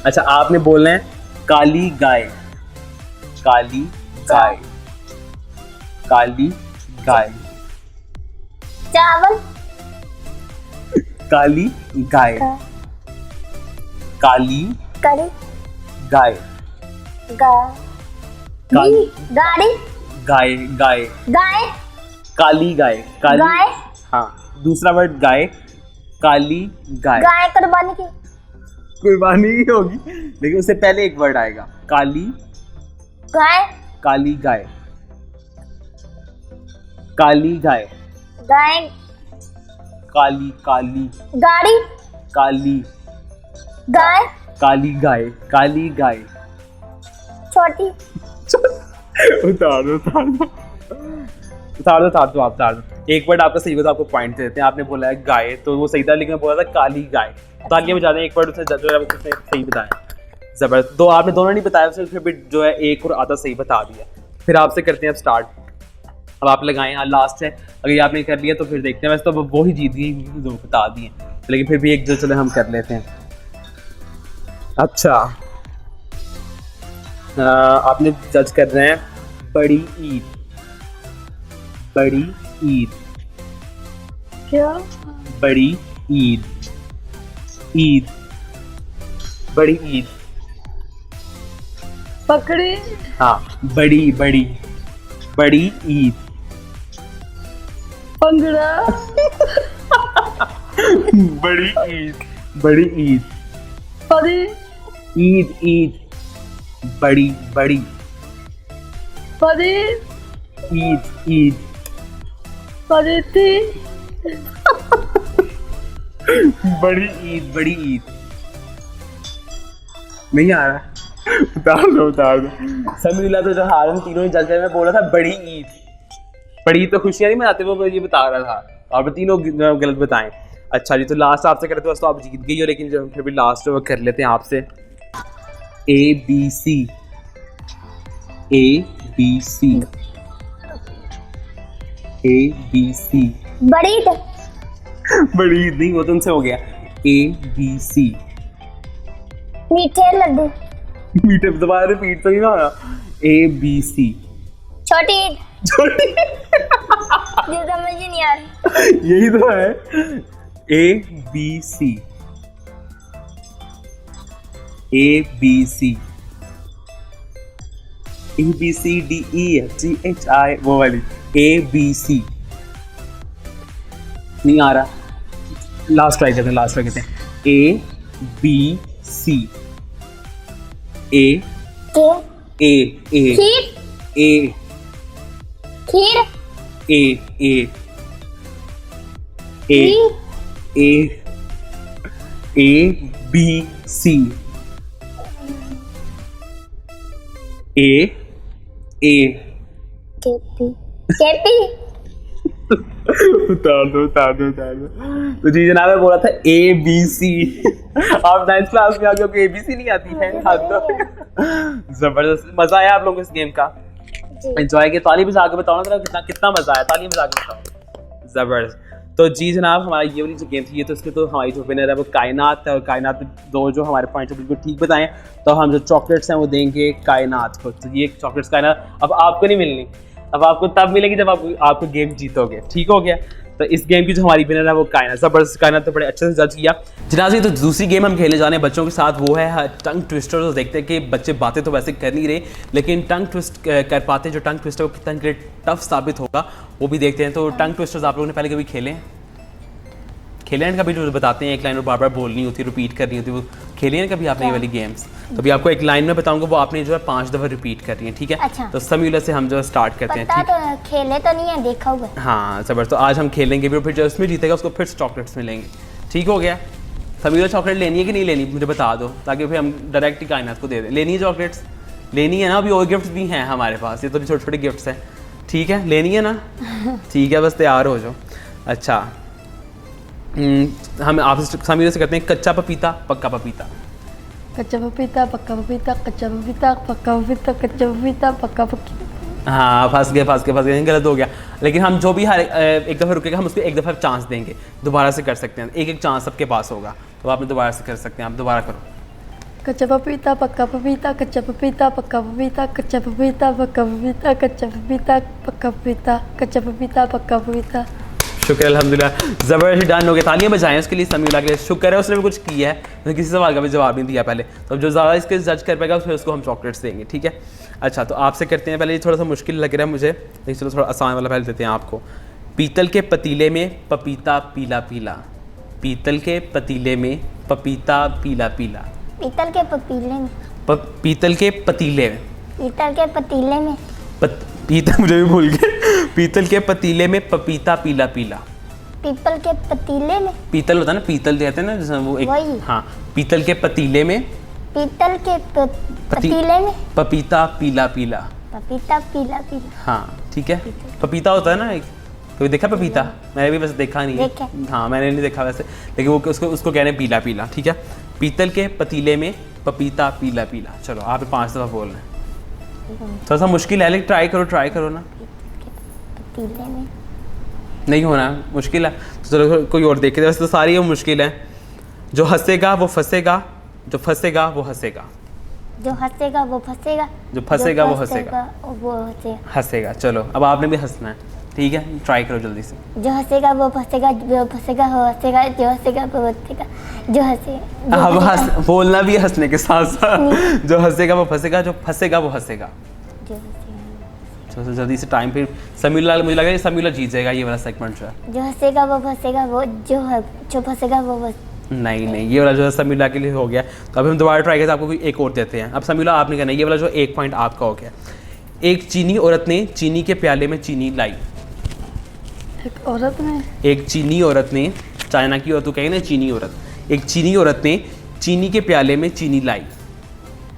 अच्छा, आपने बोलना है काली गाय। काली गाय काली गाय। चावल काली गाय काली करी गाय गाड़ी गाड़ी गाय गाय गाय काली गाय काली गाय हाँ, दूसरा वर्ड गाय। काली गाय गाय कुर्बानी की कुर्बानी ही होगी, लेकिन उससे पहले एक वर्ड आएगा। काली गाय काली गाय काली गाय गाय काली काली गाड़ी काली गाय काली गाय काली गाय। छोटी उतार दो आप उतार दो। एक वर्ड आपका सही हुआ तो आपको पॉइंट देते हैं। आपने बोला है गाय, तो वो सही था, लेकिन बोला था काली गाय। तालियां बजा दें एक वर्ड उसने उसने सही बताया। जबरदस्त। दो आपने दोनों नहीं बताया, फिर भी जो है एक और आधा सही बता दिया। फिर आपसे करते हैं अब स्टार्ट। अब आप लगाएं, यहाँ लास्ट है। अगर ये आपने कर लिया तो फिर देखते हैं। वैसे तो वो ही जीत गई, दो बता दिए, लेकिन फिर भी एक जो चले हम कर लेते हैं। अच्छा, आपने जज कर रहे हैं बड़ी ईद। बड़ी ईद क्या बड़ी ईद ईद बड़ी ईद। पकड़ी हाँ, बड़ी बड़ी बड़ी ईद। पंगड़ा बड़ी ईद बड़ी ईद परी ईद ईद बड़ी बड़ी परी ईद ईद परी थी बड़ी ईद नहीं आ रहा। उतार दो समीला तो जो हारन तीनों ही जज में बोला था बड़ी ईद। बड़ी तो खुशियां नहीं मनाते, वो ये बता रहा था, और तीनों गलत बताएं। अच्छा जी, तो लास्ट आपसे करते हो तो आप जीत गई हो, लेकिन जो फिर भी लास्ट वो कर लेते हैं आपसे। A B C A B C A B C. बड़ी बड़ी ईद नहीं, वो तुमसे हो गया। A B C. मीठे लड्डू मीठे दोबारा रिपीट तो नहीं ना होना। A B C. छोटी ईद छोटी जो समझ ही नहीं आ रही। यही तो है। A B C A B C A B C D E F G H I, वो वाली ए बी सी। नहीं आ रहा, लास्ट ट्राई करते हैं। ए बी सी ए के ए ए खीर ए खीर ए ए ए ए ए बी सी ए ए। केपी केपी उतार दो। तो जी जनाब ने बोला था ए बी सी। आप 9th क्लास में आ गए, ए बी सी नहीं आती है। जबरदस्त मजा आया आप लोगों को इस गेम का, एंजॉय किया। ताली बजा के बताओ ना कितना मजा आया, ताली बजा के बताओ। जबरदस्त। तो जी जनाब, हमारी ये वाली जो गेम थी, ये तो इसमें तो हमारी जो विनर है वो कायनात है, और कायनात में दो जो हमारे पॉइंट है बिल्कुल ठीक बताएं, तो हम जो चॉकलेट्स हैं वो देंगे कायनात को। तो ये चॉकलेट्स कायनात अब आपको नहीं मिलनी, अब आपको तब मिलेगी जब आपको गेम जीतोगे, ठीक हो गया। तो इस गेम की जो हमारी विनर है वो कायनात, जबरदस्त कायनात, तो बड़े अच्छे से जज किया जनाब। तो दूसरी गेम हम खेलने जा रहे हैं बच्चों के साथ, वो है टंग ट्विस्टर। तो देखते हैं कि बच्चे बातें तो वैसे कर नहीं रहे, लेकिन टंग ट्विस्ट कर पाते हैं। जो टंग ट्विस्टर वो कितना टफ साबित होगा वो भी देखते हैं। तो टंग ट्विस्टर्स आप लोगों ने पहले कभी खेले हैं कभी? जो बताते हैं एक लाइन और बार बार बोलनी होती है, रिपीट करनी होती है, वो खेले हैं कभी आपने ये वाली गेम्स? तो अभी आपको एक लाइन में बताऊंगा, वो आपने जो है 5 दफ़ा रिपीट करनी है, ठीक है? अच्छा। तो समीला से हम जो स्टार्ट करते हैं, ठीक? तो खेले तो नहीं है, देखा हुआ। हाँ जबर। तो आज हम खेलेंगे भी, और फिर जो उसमें जीतेगा उसको फिर चॉकलेट्स मिलेंगे, ठीक हो गया? समीला चॉकलेट लेनी है कि नहीं लेनी, मुझे बता दो, ताकि फिर हम डायरेक्ट ही कायनात को दे दें। लेनी है चॉकलेट्स? लेनी है ना? अभी और गिफ्ट भी हैं हमारे पास, ये तो छोटे छोटे गिफ्ट्स हैं, ठीक है? लेनी है ना? ठीक है, बस तैयार हो जाओ। अच्छा, हम आपसे समीरा से करते हैं कच्चा पपीता पक्का पपीता। कच्चा पपीता पक्का पपीता, कच्चा पपीता पक्का पपीता, कच्चा पपीता पक्का पपीता। हाँ फंस गए, गलत हो गया। लेकिन हम जो भी हर एक दफ़ा रुकेगा हम उसको एक दफ़ा चांस देंगे, दोबारा से कर सकते हैं, एक चांस सबके पास होगा, तो आपने दोबारा से कर सकते हैं। आप दोबारा करो। कच्चा पपीता पक्का पपीता, कच्चा पपीता पक्का पपीता, कच्चा पपीता पक्का पपीता, कच्चा पपीता पक्का पपीता, कच्चा पपीता पक्का पपीता। शुक्र अल्हम्दुलिल्लाह, ज़बरदस्त डन हो गया। तालियां बजाएं उसके लिए, समीला के लिए। शुक्र है उसने भी कुछ किया है, उसने किसी सवाल का भी जवाब नहीं दिया पहले। तो जो ज़्यादा इसके जज कर पाएगा फिर उसको हम चॉकलेट्स देंगे, ठीक है? अच्छा, तो आपसे करते हैं पहले, ये थोड़ा सा मुश्किल लग रहा है मुझे, लेकिन चलो थोड़ा आसान वाला पहले देते हैं आपको। पीतल के पतीले में पपीता पीला पीला, पीतल के पतीले में पपीता पीला पीला, पीतल के पतीले में, पीतल के पतीले में, पीतल के पतीले में, पीतल मुझे भी भूल गया। पीतल के पतीले में पपीता पीला पीला। पीपल के पतीले में, पीतल होता है ना, पीतल कहते हैं ना, जैसे वो एक, वही। हाँ, पीतल के पतीले में, पीतल के पतीले में पपीता पीला पीला, पपीता पीला पीला। हाँ ठीक है। पपीता होता है ना एक, कभी देखा पपीता? मैंने भी वैसे देखा नहीं देखा। है, हाँ मैंने नहीं देखा वैसे, लेकिन वो उसको कहने पीला पीला, ठीक है? पीतल के पतीले में पपीता पीला पीला। चलो आप 5 दफ़ा बोल रहे हैं, थोड़ा सा मुश्किल है लेकिन ट्राई करो ना। पतीले में नहीं होना, मुश्किल है तो चलो कोई और देखे। वैसे तो सारी वो मुश्किल है। जो हंसेगा वो फंसेगा, जो फंसेगा वो हंसेगा, जो हंसेगा वो फंसेगा, जो फंसेगा वो हंसेगा, वो हंसेगा। हंसेगा। चलो अब आपने भी हंसना है, ठीक है? ट्राई करो जल्दी से। जो हंसेगा वो फंसेगा, जो फंसेगा वो हंसेगा, जो हंसेगा वो हंसेगा, जो हंसेगा। अब हंस बोलना भी हंसने के साथ साथ। जो हंसेगा वो फंसेगा, जो फंसेगा वो हंसेगा। जो हंसेगा चलो जल्दी से, टाइम फिर समीला, मुझे लगा समीला जीत जाएगा ये वाला सेगमेंट जो है। जो हंसेगा वो फंसेगा, वो जो फंसेगा वो नहीं, ये वाला जो है समीला के लिए हो गया। तो अभी हम दोबारा ट्राई करते हैं, आपको कोई एक और देते हैं। अब समीला आपने कहना, ये वाला जो 1 पॉइंट आपका हो गया। एक चीनी औरत ने चीनी के प्याले में चीनी लाई। एक चीनी औरत ने, चाइना की औरत तो कहें ना चीनी औरत, एक चीनी औरत ने चीनी के प्याले में चीनी लाई।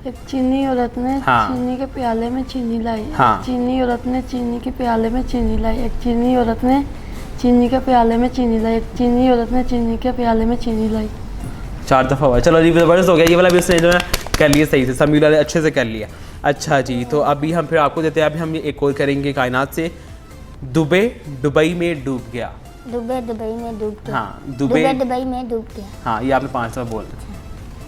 एक चीनी औरत ने हाँ। चीनी के प्याले में चीनी लाई। हाँ। चीनी औरत ने चीनी के प्याले में चीनी लाई। एक चीनी औरत ने चीनी के प्याले में चीनी लाई। एक चीनी औरत ने चीनी के प्याले में चीनी लाई। 4 दफ़ा हुआ। चलो जबरदस्त हो गया, ये वाला भी उसने जो है कर लिया सही से, समीला ने अच्छे से कर लिया। अच्छा जी, तो अभी हम फिर आपको देते हैं, अभी हम ये एक और करेंगे कायनात से। दुबई में डूब गया। दुबई में डूब गया। हाँ, दुबई में डूब गया। हाँ, ये आपने 5 दफ़ा बोलना।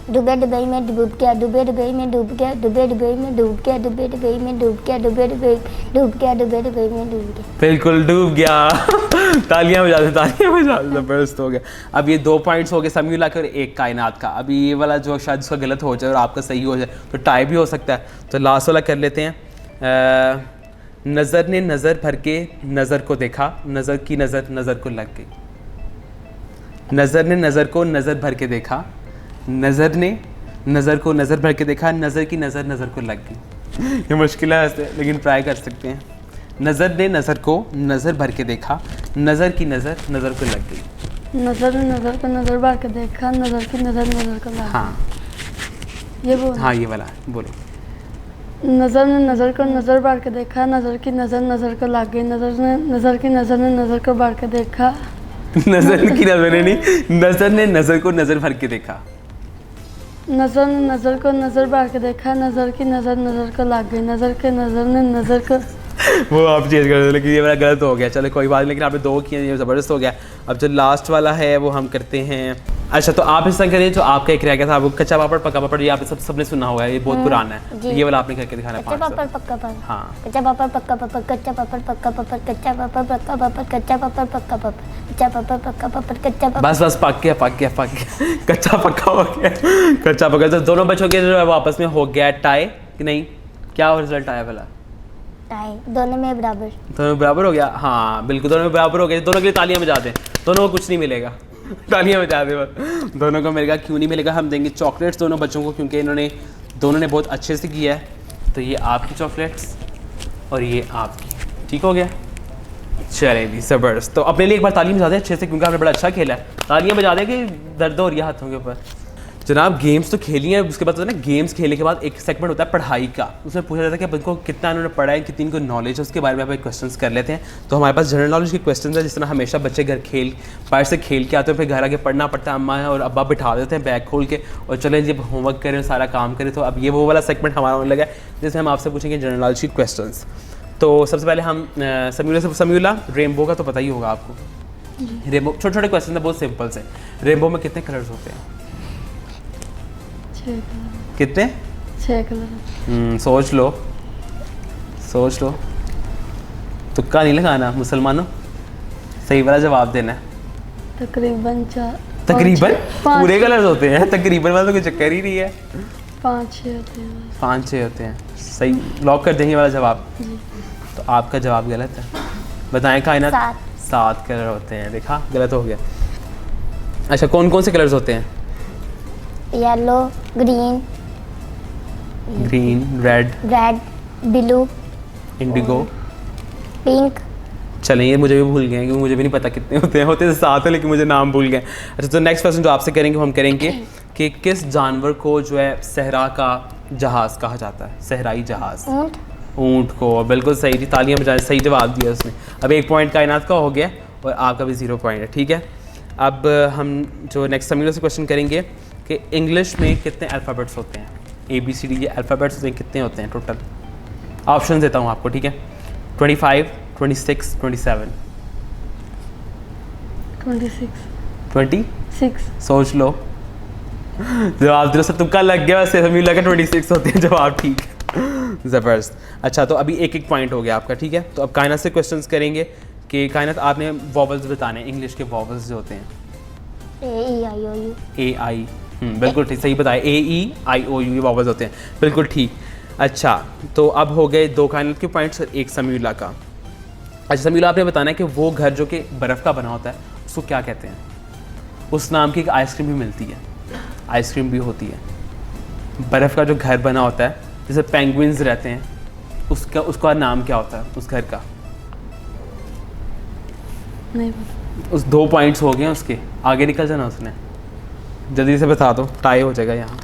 दुबई में डूब गया, दुबई में डूब गया, दुबई में डूब गया, दुबई में डूब गया, दुबई डूब गया, दुबई में डूब गया। बिल्कुल डूब गया। तालियां बजा दे, जबरदस्त हो गया। अब ये 2 पॉइंट्स हो गए समीला के और 1 कायनात का। अभी ये वाला जो शायद उसका गलत हो जाए और आपका सही हो जाए तो टाई भी हो सकता है। तो लास्ट वाला कर लेते हैं। नज़र ने नज़र भर के नज़र को देखा, नज़र की नज़र को लग गई। नज़र ने नज़र को नज़र भर के देखा, नज़र ने नज़र को नज़र भर के देखा, नज़र की नज़र को लग गई। ये मुश्किल है वैसे, लेकिन ट्राई कर सकते हैं। नज़र ने नज़र को नज़र भर के देखा, नज़र की नज़र को लग गई। नज़र ने नज़र को नज़र भर के देखा, नज़र की नज़र को लग गई। हाँ ये बोल। हाँ, ये वाला बोलो। नज़र ने नज़र को नज़र भर के देखा, नज़र की नज़र को लग गई। नज़र की नज़र को भर के देखा। नज़र की नज़र ने नहीं, नज़र ने नज़र को नज़र भर के देखा। नज़र ने नज़र को नज़र भर के देखा, नज़र की नज़र को लग गई। नज़र के नज़र ने नज़र को वो आप चेंज कर दो, लेकिन ये मेरा गलत हो गया। चलो कोई बात नहीं, लेकिन आपने 2 किए, ये ज़बरदस्त हो गया। अब जो लास्ट वाला है वो हम करते हैं। अच्छा, तो आप इस तरह करिए, जो आपका एक रह गया था वो कच्चा पापड़ पक्का पापड़, ये आप सबने सुना होगा, ये बहुत पुराना है। जी। ये वाला आपने करके दिखाना है। कच्चा 500। पापड़ पक्का पापड़, हाँ। कच्चा पापड़ पक्का पापड़, कच्चा पापड़ पक्का पापड़, कच्चा पापड़ पक्का पापड़, कच्चा पापड़ पक्का पापड़, कच्चा पापड़ पक्का पापड़, कच्चा पापड़। बस पक गया कच्चा पक्का हो गया, कच्चा पक्का। तो दोनों बच्चों के जो है वो आपस में हो गया टाई कि नहीं? क्या रिजल्ट आया भला? टाई, दोनों में बराबर। दोनों में बराबर हो गया। हाँ बिल्कुल, दोनों में बराबर हो गया। दोनों के लिए तालियां बजा दें, दोनों को कुछ नहीं मिलेगा। तालियां बजा दें बस। दोनों को मिलेगा, क्यों नहीं मिलेगा? हम देंगे चॉकलेट्स दोनों बच्चों को, क्योंकि दोनों ने बहुत अच्छे से किया है। तो ये आपकी चॉकलेट्स और ये आपकी, ठीक हो गया। चले जी, ज़बरदस्त। तो अपने लिए एक बार तालियां बजा दें अच्छे से, क्योंकि आपने बड़ा अच्छा खेला है। तालियां बजा दें कि दर्द हो रही है हाथों के ऊपर। जनाब गेम्स तो खेली हैं, उसके बाद होता है ना, गेम्स खेलने के बाद एक सेगमेंट होता है पढ़ाई का। उसमें पूछा जाता है कि अब इनको कितना इन्होंने पढ़ा है, कितनी इनको नॉलेज है, उसके बारे में आप क्वेश्चंस कर लेते हैं। तो हमारे पास जनरल नॉलेज के क्वेश्चंस है, जिस तरह हमेशा बच्चे घर बाहर से खेल के आते हैं, फिर घर आके पढ़ना पड़ता है। अम्मा और अब्बा बिठा देते हैं बैग खोल के और चलें जब होमवर्क करें, सारा काम करें। तो अब ये वो वाला सेगमेंट हमारा होने लगा है, जिसमें हम आपसे पूछेंगे जनरल नॉलेज के क्वेश्चंस। तो सबसे पहले हम समीउला रेनबो का तो पता ही होगा आपको। रेनबो छोटे छोटे क्वेश्चन है, बहुत सिंपल से। रेनबो में कितने कलर्स होते हैं? 6 कलर। कितने? 6 कलर। सोच लो, तुक्का नहीं लगाना मुसलमानों, सही वाला जवाब देना है। तकरीबन 4। तकरीबन 5 पूरे कलर्स होते हैं? तकरीबन वाला तो कोई चक्कर ही नहीं है। 5-6 होते हैं। 5-6 होते हैं, सही। लॉक कर देंगे वाला जवाब। जी। तो आपका जवाब गलत है। बताएं कायनात। 7 कलर होते हैं, देखा गलत हो गया। अच्छा, कौन कौन से कलर्स होते हैं? Yellow, green, red, blue, Indigo. Pink. चलें, ये मुझे भी भूल गए, क्योंकि मुझे भी नहीं पता कितने होते हैं। होते तो 7 है, लेकिन मुझे नाम भूल गए। अच्छा, तो नेक्स्ट क्वेश्चन जो आपसे करेंगे वो हम करेंगे कि किस जानवर को जो है सहरा का जहाज़ कहा जाता है? सहराई जहाज़। ऊँट को। बिल्कुल सही थी, तालियां बजाएं, सही जवाब दिया उसने। अब 1 पॉइंट कायनात का हो गया और आपका भी 0 पॉइंट है, ठीक है। अब हम जो नेक्स्ट समीर से क्वेश्चन करेंगे कि इंग्लिश में कितने अल्फ़ाबेट्स होते हैं? ABCD ये अल्फ़ाबेट्स होते हैं, कितने होते हैं टोटल? ऑप्शन देता हूँ आपको, ठीक है। 25, 26, 27। 26 सोच लो। जवाब दो, सब तुक्का लग गया वैसे। समीर लगा 26 होते हैं, जवाब ठीक। ज़बरदस्त। अच्छा, तो अभी 1-1 पॉइंट हो गया आपका, ठीक है। तो अब कायनात से क्वेश्चंस करेंगे कि कायनात आपने वॉवल्स बताने, इंग्लिश के वॉवल्स जो होते हैं। AEIOU। AI, बिल्कुल ठीक, सही बताया। AEIOU ये वॉवल्स होते हैं, बिल्कुल ठीक। अच्छा, तो अब हो गए 2 कायनात के पॉइंट्स और 1 समीउला का। अच्छा समीउला, आपने बताना है कि वो घर जो कि बर्फ़ का बना होता है उसको क्या कहते हैं? उस नाम की एक आइसक्रीम भी मिलती है, आइसक्रीम भी होती है। बर्फ़ का जो घर बना होता है, जैसे पेंगुइन्स रहते हैं, उसका नाम क्या होता है उस घर का? नहीं। उस 2 पॉइंट्स हो गए हैं उसके, आगे निकल जाना उसने। जल्दी से बता दो, टाई हो जाएगा यहाँ।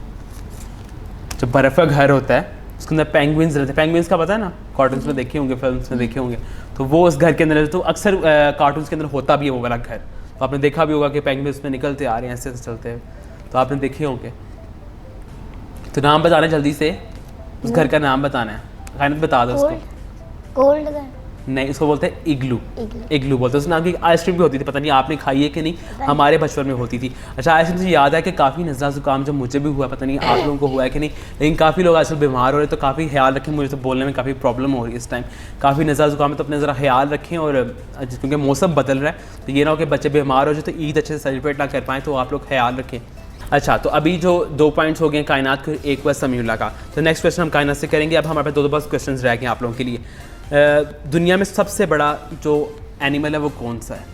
जो बर्फ़ का घर होता है उसके अंदर पेंगुइन्स रहते हैं। पेंगुइन्स का पता है ना, कार्टून्स में देखे होंगे, फिल्म्स में देखे होंगे। तो वो उस घर के अंदर, तो अक्सर कार्टून्स के अंदर होता भी है वो वाला घर। तो आपने देखा भी होगा कि पेंगुइन्स में निकलते आ रहे हैं, ऐसे ऐसे चलते हैं, तो आपने देखे होंगे। तो नाम बताना जल्दी से, उस घर का नाम बताना है। कायनात बता दो उसको। कोल्ड घर। नहीं, उसको बोलते हैं इग्लू। इग्लू बोलते हैं। उस नाम की आइसक्रीम भी होती थी, पता नहीं आपने खाई है कि नहीं, हमारे बचपन में होती थी। अच्छा, आइसक्रीम से याद है कि काफ़ी नज़ला ज़ुकाम जब मुझे भी हुआ, पता नहीं आप लोगों को हुआ है कि नहीं, लेकिन काफ़ी लोग आजकल बीमार हो रहे हैं, तो काफ़ी ख्याल रखें। मुझे तो बोलने में काफ़ी प्रॉब्लम हो रही है इस टाइम, काफ़ी नज़ला ज़ुकाम है, तो अपने ज़रा ख्याल रखें। और क्योंकि मौसम बदल रहा है, तो ये ना हो कि बच्चे बीमार हो जाए तो ईद अच्छे से सेलिब्रेट ना कर पाएँ, तो आप लोग ख्याल रखें। अच्छा, तो अभी जो 2 पॉइंट्स हो गए कायनात के, 1 बस समीउला का। तो नेक्स्ट क्वेश्चन हम कायनात से करेंगे। अब हमारे पास 2 बस क्वेश्चन रह गए आप लोगों के लिए। दुनिया में सबसे बड़ा जो एनिमल है वो कौन सा है?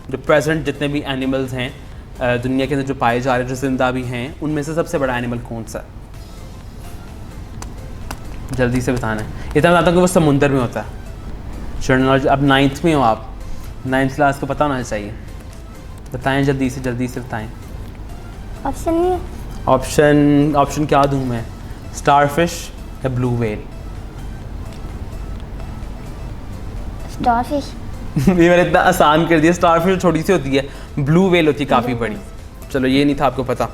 जो प्रेजेंट जितने भी एनिमल्स हैं दुनिया के अंदर जो पाए जा रहे हैं, जो जिंदा भी हैं, उनमें से सबसे बड़ा एनिमल कौन सा है? जल्दी से बताना है। इतना बताता हूँ कि वो समुंदर में होता है। जनरल नॉलेज, अब 9th में हो आप, 9th क्लास को पता होना चाहिए। बताएं जल्दी से बताएं। ऑप्शन नहीं है? ऑप्शन क्या दूँ मैं? स्टारफिश या ब्लू व्हेल? स्टारफिश। ये मैंने इतना आसान कर दिया। स्टारफिश छोटी सी होती है, ब्लू व्हेल होती है काफ़ी बड़ी। चलो, ये नहीं था आपको पता।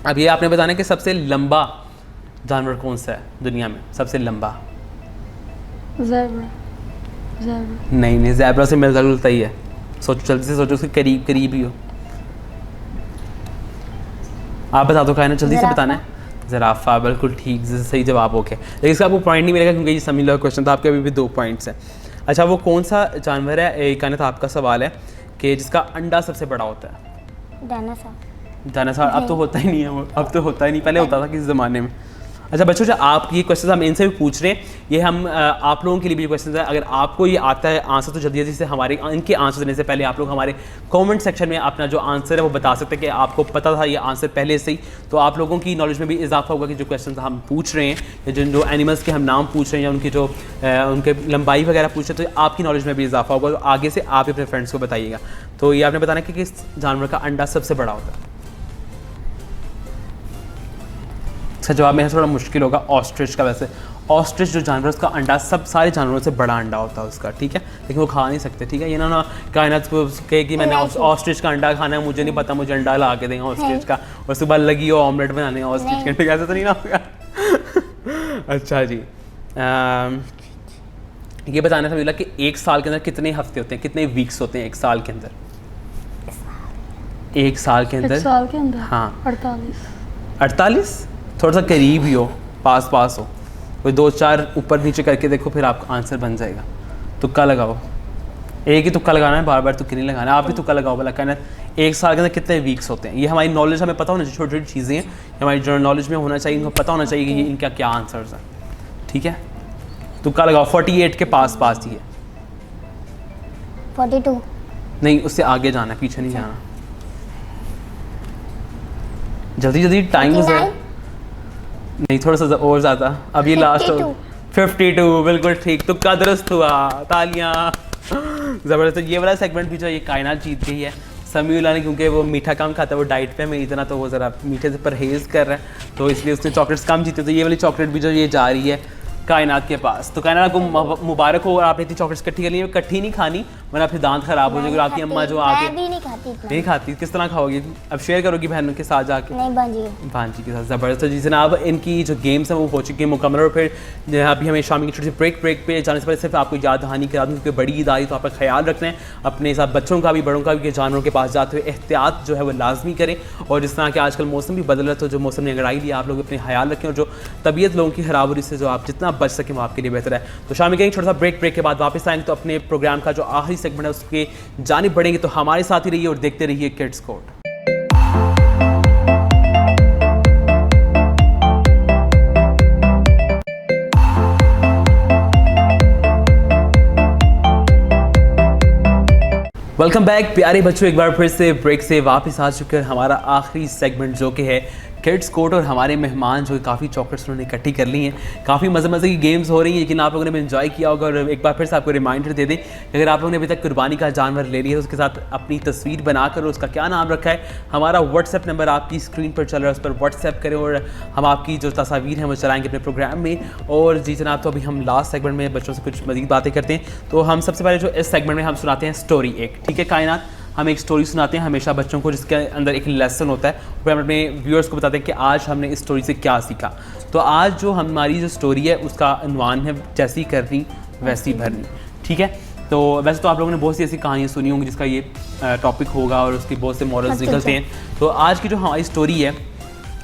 अब ये आपने बताना कि सबसे लंबा जानवर कौन सा है दुनिया में, सबसे लंबा? ज़ेबरा ज़ेबरा नहीं नहीं, ज़ेबरा से मिलता जुलता ही है। सोचो, जल्दी से सोचो, उसके करीब करीब ही हो। आप बता दो कायनात, जल्दी से ज़राफ़ा। बताना है। ज़राफ़ा, बिल्कुल ठीक, सही जवाब। ओके, लेकिन इसका आपको पॉइंट नहीं मिलेगा क्योंकि ये समीला क्वेश्चन था, आपके अभी भी 2 पॉइंट्स हैं। अच्छा, वो कौन सा जानवर है, कायनात आपका सवाल है, कि जिसका अंडा सबसे बड़ा होता है? डायनासोर। डायनासोर। अब तो होता ही नहीं है वो, अब तो होता ही नहीं, पहले होता था किसी ज़माने में। अच्छा बच्चों, जो आप ये क्वेश्चन हम इनसे भी पूछ रहे हैं, ये हम आप लोगों के लिए भी क्वेश्चन है। अगर आपको ये आता है आंसर, तो जल्दी जल्दी से हमारे इनके आंसर देने से पहले आप लोग हमारे कमेंट सेक्शन में अपना जो आंसर है वो बता सकते हैं कि आपको पता था ये आंसर पहले से ही। तो आप लोगों की नॉलेज में भी इजाफा होगा कि जो क्वेश्चन हम पूछ रहे हैं, या जो एनिमल्स के हम नाम पूछ रहे हैं, या उनकी जो उनके लंबाई वगैरह पूछ रहे हैं, तो आपकी नॉलेज में भी इजाफा होगा। तो आगे से आप अपने फ्रेंड्स को बताइएगा। तो ये आपने बताना कि किस जानवर का अंडा सबसे बड़ा होता है? इसका जवाब मेरा थोड़ा मुश्किल होगा, ऑस्ट्रिच का। वैसे ऑस्ट्रिच जो जानवर, उसका अंडा सब सारे जानवरों से बड़ा अंडा होता है उसका, ठीक है, लेकिन वो खा नहीं सकते, ठीक है। ये ना कायनात को कहे कि मैंने ऑस्ट्रिच का अंडा खाना है, मुझे नहीं पता, मुझे अंडा ला के देंगे ऑस्ट्रिच का, और सुबह लगी हो ऑमलेट बनाने ऑस्ट्रिच के अंडे, ऐसा तो नहीं ना होगा। अच्छा जी, ये बताना था मिला कि एक साल के अंदर कितने हफ्ते होते हैं, कितने वीक्स होते हैं एक साल के अंदर? एक साल के अंदर? 1 साल के अंदर? हाँ, 48। 48? थोड़ा सा करीब ही हो, पास पास हो, कोई 2-4 ऊपर नीचे करके देखो, फिर आपका आंसर बन जाएगा। तुक्का लगाओ, एक ही तुक्का लगाना है, बार बार तुक्के नहीं लगाना। आप भी तुक्का लगाओ, भला कहना एक साल के अंदर कितने वीक्स होते हैं। ये हमारी नॉलेज, हमें पता होना चाहिए, छोटी छोटी चीज़ें हैं हमारी जनरल नॉलेज में होना चाहिए, इनको पता होना चाहिए कि ये इनका क्या आंसर्स हैं, ठीक है। तुक्का लगाओ, 48 के पास पास ही है। 42। नहीं, उससे आगे जाना है, पीछे नहीं जाना। जल्दी जल्दी, टाइम से 59? नहीं, थोड़ा सा और ज़्यादा। अब ये लास्ट 52, बिल्कुल ठीक, तुक्का दुरुस्त हुआ, तालियां। ज़बरदस्त। ये वाला सेगमेंट भी जो ये कायनात जीत गई है। समीउल्लाह ने, क्योंकि वो मीठा कम खाता है, वो डाइट पे में इतना, तो वो ज़रा मीठे से परहेज़ कर रहा है, तो इसलिए उसने चॉकलेट्स कम जीते। तो ये वाली चॉकलेट भी जो ये जा रही है कायनात के पास। तो कायनात को मुबारक हो, और आपने इतनी चॉकलेट्स इकट्ठी कर ली है। इकट्ठी नहीं खानी वरना फिर दांत खराब हो जाएंगे। और आपकी अम्मा जो आके मैं भी नहीं खाती इतना। नहीं खाती, किस तरह खाओगी? अब शेयर करोगी बहनों के साथ जाके? नहीं, भांजी के साथ। ज़बरदस्त जी जनाब, इनकी जो गेम्स हैं वो हो चुकी है मुकम्मल। और फिर अभी हमें शाम की छोटी सी ब्रेक पे जाने से पहले सिर्फ आपको याद दहानी करा दूँ, क्योंकि बड़ी ईद आ रही, तो आपका ख्याल रखना है अपने साथ, बच्चों का भी बड़ों का भी, जानवरों के पास जाते हुए एहतियात जो है वो लाजमी करें। और जिस तरह के आजकल मौसम भी बदल रहा है, तो जो मौसम ने अंगड़ाई लिया, आप लोग अपने ख्याल रखें, और जो तबीयत लोगों की खराब हो रही है, जो आप जितना बच सकें वो आपके लिए बेहतर है। तो शाम में छोटा सा ब्रेक के बाद वापस आएंगे, तो अपने प्रोग्राम का जो आखिरी सेगमेंट है उसके जानिब बढ़ेंगे। तो हमारे साथ ही रहिए और देखते रहिए किड्स कोड। वेलकम बैक प्यारे बच्चों, एक बार फिर से ब्रेक से वापस आ चुके हैं। हमारा आखिरी सेगमेंट जो कि है किड्स कोड, और हमारे मेहमान जो काफ़ी चॉकलेट्स उन्होंने इकट्ठी कर ली हैं, काफ़ी मज़े की गेम्स हो रही हैं, लेकिन आप लोगों ने भी एंजॉय किया होगा। और एक बार फिर से आपको रिमाइंडर दे दें कि अगर आप लोगों ने अभी तक कुर्बानी का जानवर ले लिया है, तो उसके साथ अपनी तस्वीर बनाकर उसका क्या नाम रखा है, हमारा व्हाट्सएप नंबर आपकी स्क्रीन पर चल रहा है, उस पर व्हाट्सएप करें, और हम आपकी जो तस्वीर हैं वो चलाएँगे अपने प्रोग्राम में। और जी जनाब, तो अभी हम लास्ट सेगमेंट में बच्चों से कुछ मज़ीद बातें करते हैं। तो हम सबसे पहले जो इस सेगमेंट में हम सुनाते हैं स्टोरी एक, ठीक है कायनात, हम एक स्टोरी सुनाते हैं हमेशा बच्चों को, जिसके अंदर एक लेसन होता है। फिर हम अपने व्यूअर्स को बताते हैं कि आज हमने इस स्टोरी से क्या सीखा। तो आज जो हमारी जो स्टोरी है उसका उन्वान है जैसी करनी वैसी भरनी, ठीक है। तो वैसे तो आप लोगों ने बहुत सी ऐसी कहानियाँ सुनी होंगी जिसका ये टॉपिक होगा, और उसकी बहुत से मॉरल्स निकलते हैं। तो आज की जो हमारी स्टोरी है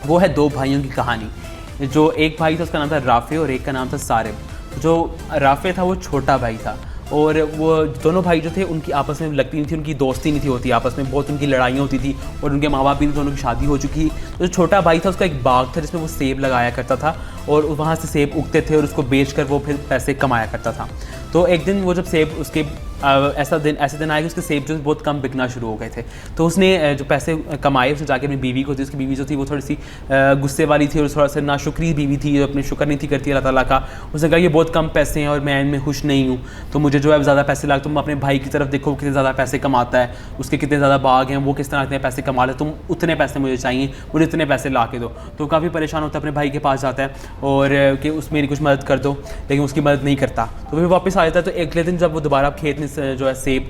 वो है 2 भाइयों की कहानी। जो एक भाई था उसका नाम था राफे, और एक का नाम था सारिब। जो राफे था वो छोटा भाई था, और वो दोनों भाई जो थे उनकी आपस में लगती नहीं थी, उनकी दोस्ती नहीं थी होती आपस में, बहुत उनकी लड़ाइयाँ होती थी, और उनके माँ बाप भी दोनों की शादी हो चुकी थी। तो जो छोटा भाई था उसका एक बाग था जिसमें वो सेब लगाया करता था, और वहाँ से सेब उगते थे, और उसको बेचकर वो फिर पैसे कमाया करता था। तो एक दिन वो जब सेब उसके ऐसे दिन आया कि उसके सेब जो बहुत कम बिकना शुरू हो गए थे। तो उसने जो पैसे कमाए उसने जाके अपनी बीवी को दी। उसकी बीवी जो थी वो थोड़ी सी गुस्से वाली थी, और थोड़ा सा नाशुक्री बीवी थी, जो अपनी शुक्र नहीं थी करती अल्लाह ताला का। उसने कहा ये बहुत कम पैसे हैं और मैं इनमें खुश नहीं हूँ, तो मुझे जो है ज़्यादा पैसे लगा। तुम अपने भाई की तरफ देखो कितने ज़्यादा पैसे कमाता है, उसके कितने ज़्यादा बाग हैं, वो किस तरह इतने पैसे कमा ले, तुम उतने पैसे मुझे चाहिए, मुझे इतने पैसे ला के दो। तो काफ़ी परेशान होता है, अपने भाई के पास जाता है और कि उस मेरी कुछ मदद कर दो, लेकिन उसकी मदद नहीं करता। तो फिर वापस आ जाता है। तो अगले दिन जब वो दोबारा खेत में जो है सेब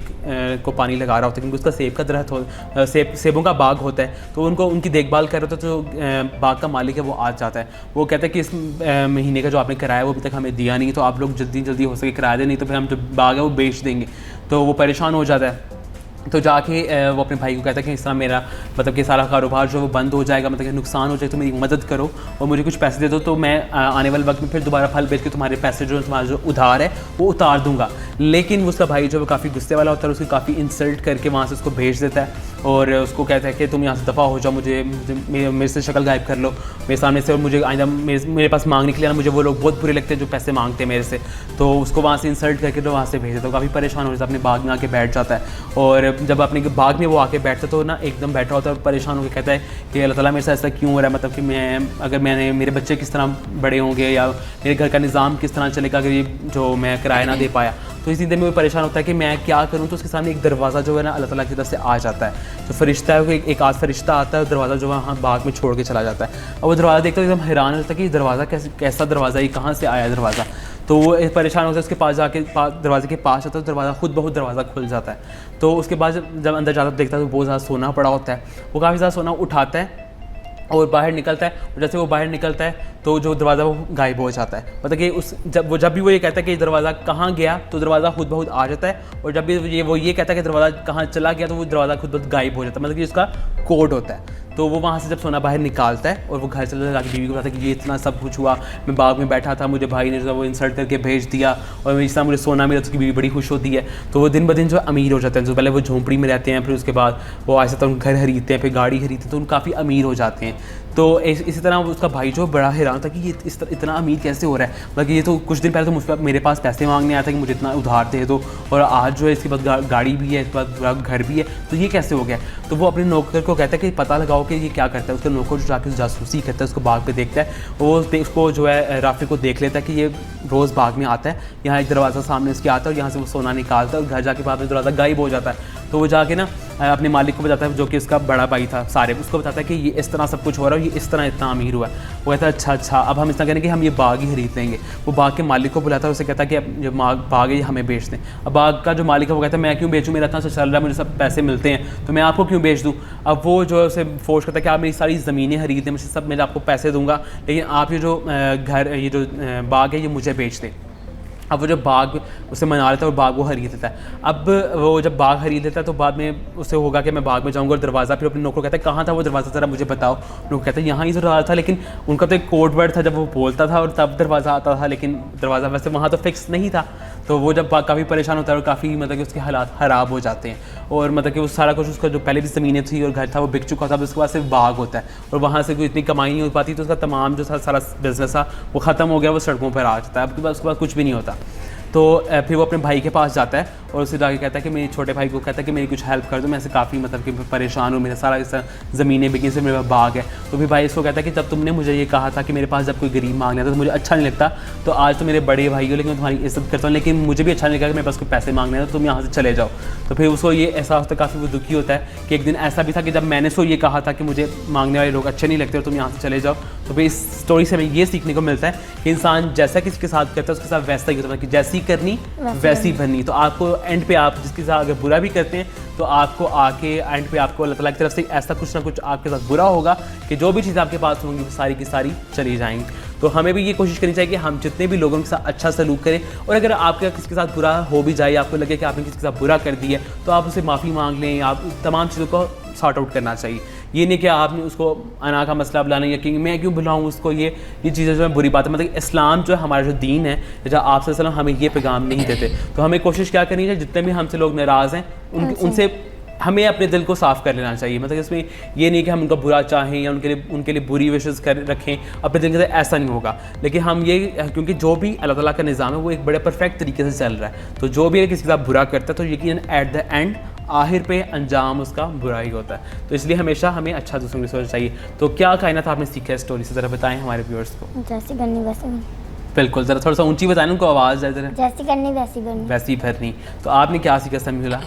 को पानी लगा रहा होता है, क्योंकि उसका सेब का दरख्त हो, सेबों का बाग होता है, तो उनको उनकी देखभाल कर रहे होते तो बाग का मालिक है वो आ जाता है, वो कहता है कि इस महीने का जो आपने किराया वो अभी तक हमें दिया नहीं, तो आप लोग जल्दी हो सके किराया दें, नहीं तो फिर हम जो बाग है वो बेच देंगे। तो वो परेशान हो जाता है, तो जाके वो अपने भाई को कहता है कि इस तरह मेरा मतलब कि सारा कारोबार जो वो बंद हो जाएगा, मतलब कि नुकसान हो जाए, तो मेरी मदद करो और मुझे कुछ पैसे दे दो, तो मैं आने वाले वक्त में फिर दोबारा फल बेच के तुम्हारे पैसे जो तुम्हारा जो उधार है वो उतार दूंगा। लेकिन उसका भाई जो वो काफ़ी गुस्से वाला होता है, उसको काफ़ी इंसल्ट करके वहाँ से उसको भेज देता है और उसको कहता है कि तुम यहाँ से दफ़ा हो जाओ, मुझे मेरे से शक्ल गायब कर लो मेरे सामने से, और मुझे आइंदा मेरे पास मांगने के लिए मुझे वो लोग बहुत बुरे लगते हैं जो पैसे मांगते हैं मेरे से। तो उसको वहाँ से इंसल्ट करके तो वहाँ से भेज देता है, काफ़ी परेशान हो जाता है, अपने बाग में आके बैठ जाता है। और जब अपने बाग में वो आके बैठता तो ना एकदम बैठा होता है परेशान होकर, कहता है कि अल्लाह ताला मेरे साथ ऐसा क्यों हो रहा है, मतलब कि अगर मेरे बच्चे किस तरह बड़े होंगे या मेरे घर का निज़ाम किस तरह चलेगा अगर ये जो मैं किराया ना दे पाया। तो इसी दिन में वो परेशान होता है कि मैं क्या करूं। तो उसके सामने एक दरवाज़ा जो है ना अल्लाह ताला की तरफ से आ जाता है, जो फरिश्ता है वो एक आध फरिश्ता आता है, दरवाज़ा जो है वहाँ बाग में छोड़ के चला जाता है। और वो दरवाज़ा देखता है एकदम हैरान होता है कि दरवाज़ा कैसा दरवाज़ा, ये कहाँ से आया दरवाज़ा। तो वो परेशान होता है, उसके पास जाके दरवाजे के पास जाता है, तो दरवाज़ा खुद बहुत दरवाज़ा खुल जाता है। तो उसके बाद जब अंदर जाता है तो देखता है तो बहुत ज़्यादा सोना पड़ा होता है, वो काफ़ी ज़्यादा सोना उठाता है और बाहर निकलता है, और जैसे वो बाहर निकलता है तो जो दरवाज़ा वो गायब हो जाता है। मतलब कि जब भी वो ये कहता है कि दरवाज़ा कहाँ गया, तो दरवाज़ा खुद बहुत आ जाता है, और जब भी वो ये कहता है कि दरवाज़ा कहाँ चला गया, तो वो दरवाज़ा खुद बहुत गायब हो जाता है। मतलब कि उसका कोड होता है। तो वो वहाँ से जब सोना बाहर निकालता है और वो घर चला जाकर बीवी को बताता है कि ये इतना सब कुछ हुआ, मैं बाग में बैठा था, मुझे भाई ने जो वो इंसल्ट करके भेज दिया और इस तरह मुझे सोना मिला, तो उसकी बीवी बड़ी खुश होती है। तो वो दिन ब दिन जो अमीर हो जाते हैं, जो पहले वो झोंपड़ी में रहते हैं, फिर उसके बाद वो आहिस्ता तो घर खरीदते हैं, फिर गाड़ी खरीदते हैं, तो उन काफ़ी अमीर हो जाते हैं। तो इसी तरह उसका भाई जो बड़ा हैरान था कि ये इतना अमीर कैसे हो रहा है, मतलब ये तो कुछ दिन पहले तो मेरे पास पैसे मांगने आया था कि मुझे इतना उधार दे दो, और आज जो है इसके बाद गाड़ी भी है, इसके बाद घर भी है, तो ये कैसे हो गया। तो वो अपने नौकर को कहता है कि पता लगाओ कि ये क्या करता है। उसका नौकर जो जाकर जासूसी करता है, उसको बाग पे देखता है, वो उसको जो है राफी को देख लेता है कि ये रोज़ बाग में आता है, यहाँ एक दरवाज़ा सामने उसके आता है और यहाँ से वो सोना निकालता है, और घर जाके बाद में दरवाज़ा गायब हो जाता है। तो वो जाके ना अपने मालिक को बताता है, जो कि उसका बड़ा भाई था सारे, उसको बताता है कि ये इस तरह सब कुछ हो रहा है, ये इस तरह इतना अमीर हुआ है। वो कहता है अच्छा अब हम इस तरह करें कि हम ये बाग ही खरीद लेंगे। वो बाग के मालिक को बुलाता है, उसे कहता है कि अब जो बाग है ये हमें बेच दें। अब बाग का जो मालिक है वो कहता है मैं क्यों बेचूँ, मेरा इतना चल रहा है, मुझे सब पैसे मिलते हैं, तो मैं आपको क्यों बेच दूँ। अब वो जो है उसे फोर्स करता है कि आप मेरी सारी ज़मीनें खरीद दें, मुझे सब मैं आपको पैसे दूँगा, लेकिन आप ये जो ये जो बाग है ये मुझे बेच दें। अब वो जब बाग उसे मना लेता है और बाग वो खरीद लेता है। अब वो जब बाग खरीद लेता है तो बाद में उसे होगा कि मैं बाग में जाऊंगा, और दरवाज़ा फिर अपने नौकर को कहता है कहाँ था वो दरवाज़ा, ज़रा मुझे बताओ। नौकर कहता है यहाँ ही दरवाज़ा था, लेकिन उनका तो एक कोड वर्ड था जब वो बोलता था और तब दरवाज़ा आता था, लेकिन दरवाज़ा वैसे वहाँ तो फिक्स नहीं था। तो वो जब काफ़ी परेशान होता है और काफ़ी मतलब कि उसके हालात ख़राब हो जाते हैं, और मतलब कि वो सारा कुछ उसका जो पहले भी ज़मीनें थी और घर था वो बिक चुका था, उसके बाद सिर्फ बाग होता है और वहाँ से कोई इतनी कमाई नहीं हो पाती, तो उसका तमाम जो सारा बिजनेस था वो ख़त्म हो गया, वो सड़कों पर आ जाता है। अब उसके बाद कुछ भी नहीं होता। तो फिर वो अपने भाई के पास जाता है और उससे जाके कहता है कि मेरे छोटे भाई को कहता है कि मेरी कुछ हेल्प कर दो, मैं ऐसे काफ़ी मतलब कि परेशान हूँ, मेरा सारा इस ज़मीनें बिकी से मेरा बाग है। तो फिर भाई इसको कहता है कि जब तुमने मुझे ये कहा था कि मेरे पास जब कोई गरीब मांगने आता तो मुझे अच्छा नहीं लगता, तो आज तो मेरे बड़े भाई हो लेकिन मैं तुम्हारी इज्जत करता हूँ, लेकिन मुझे भी अच्छा नहीं लगा कि मेरे पास कोई पैसे मांगने आता, तुम यहाँ से चले जाओ। तो फिर उसको ये एहसास होता है, काफ़ी वो दुखी होता है कि एक दिन ऐसा भी था कि जब मैंने उसको ये कहा था कि मुझे मांगने वाले लोग अच्छे नहीं लगते और तुम यहाँ से चले जाओ। तो फिर इस स्टोरी से हमें ये सीखने को मिलता है कि इंसान जैसा किसी के साथ करता है उसके साथ वैसा ही होता है, कि जैसी करनी वैसी बननी। तो आपको एंड पे आप जिसके साथ अगर बुरा भी करते हैं तो आपको आके एंड पे आपको अल्लाह ताला की तरफ से ऐसा कुछ ना कुछ आपके साथ बुरा होगा कि जो भी चीज़ें आपके पास होंगी वो सारी की सारी चली जाएंगी। तो हमें भी ये कोशिश करनी चाहिए कि हम जितने भी लोगों के साथ अच्छा सलूक करें, और अगर आपके किसी के साथ बुरा हो भी जाए, आपको लगे कि आपने किसी के साथ बुरा कर दिया तो आप उसे माफ़ी मांग लें। आप तमाम चीज़ों को सॉर्ट आउट करना चाहिए। ये नहीं कि आपने उसको अना का मसला बुलाना या कि मैं क्यों बुलाऊँ उसको, ये चीज़ें जो है बुरी बात है। मतलब इस्लाम जो है हमारा जो दीन है, जब आप सल्लल्लाहु अलैहि वसल्लम हमें ये पैगाम नहीं देते, तो हमें कोशिश क्या करनी चाहिए, जितने भी हमसे लोग नाराज़ हैं उनसे हमें अपने दिल को साफ़ कर लेना चाहिए। मतलब इसमें ये नहीं कि हम उनका बुरा चाहें या उनके लिए बुरी विशेज़ कर रखें अपने दिल के अंदर, ऐसा नहीं होगा। लेकिन हम ये, क्योंकि जो भी अल्लाह ताला का निज़ाम है वो एक बड़े परफेक्ट तरीके से चल रहा है, तो जो भी किसी के साथ बुरा करता है तो यकीन एट द एंड आखिर पे अंजाम उसका बुरा ही होता है। तो इसलिए हमेशा हमें अच्छा दूसरों की सोचना चाहिए। तो क्या कायनात आपने सीखा है स्टोरी से, ज़रा बताएं हमारे व्यूअर्स को। जैसी करनी वैसी बननी। बिल्कुल, ज़रा थोड़ा सा ऊंची बताएं उनको, आवाज़ ज़रा। जैसी करनी वैसी बननी। वैसी भरनी। तो आपने क्या सीखा समीउल्लाह?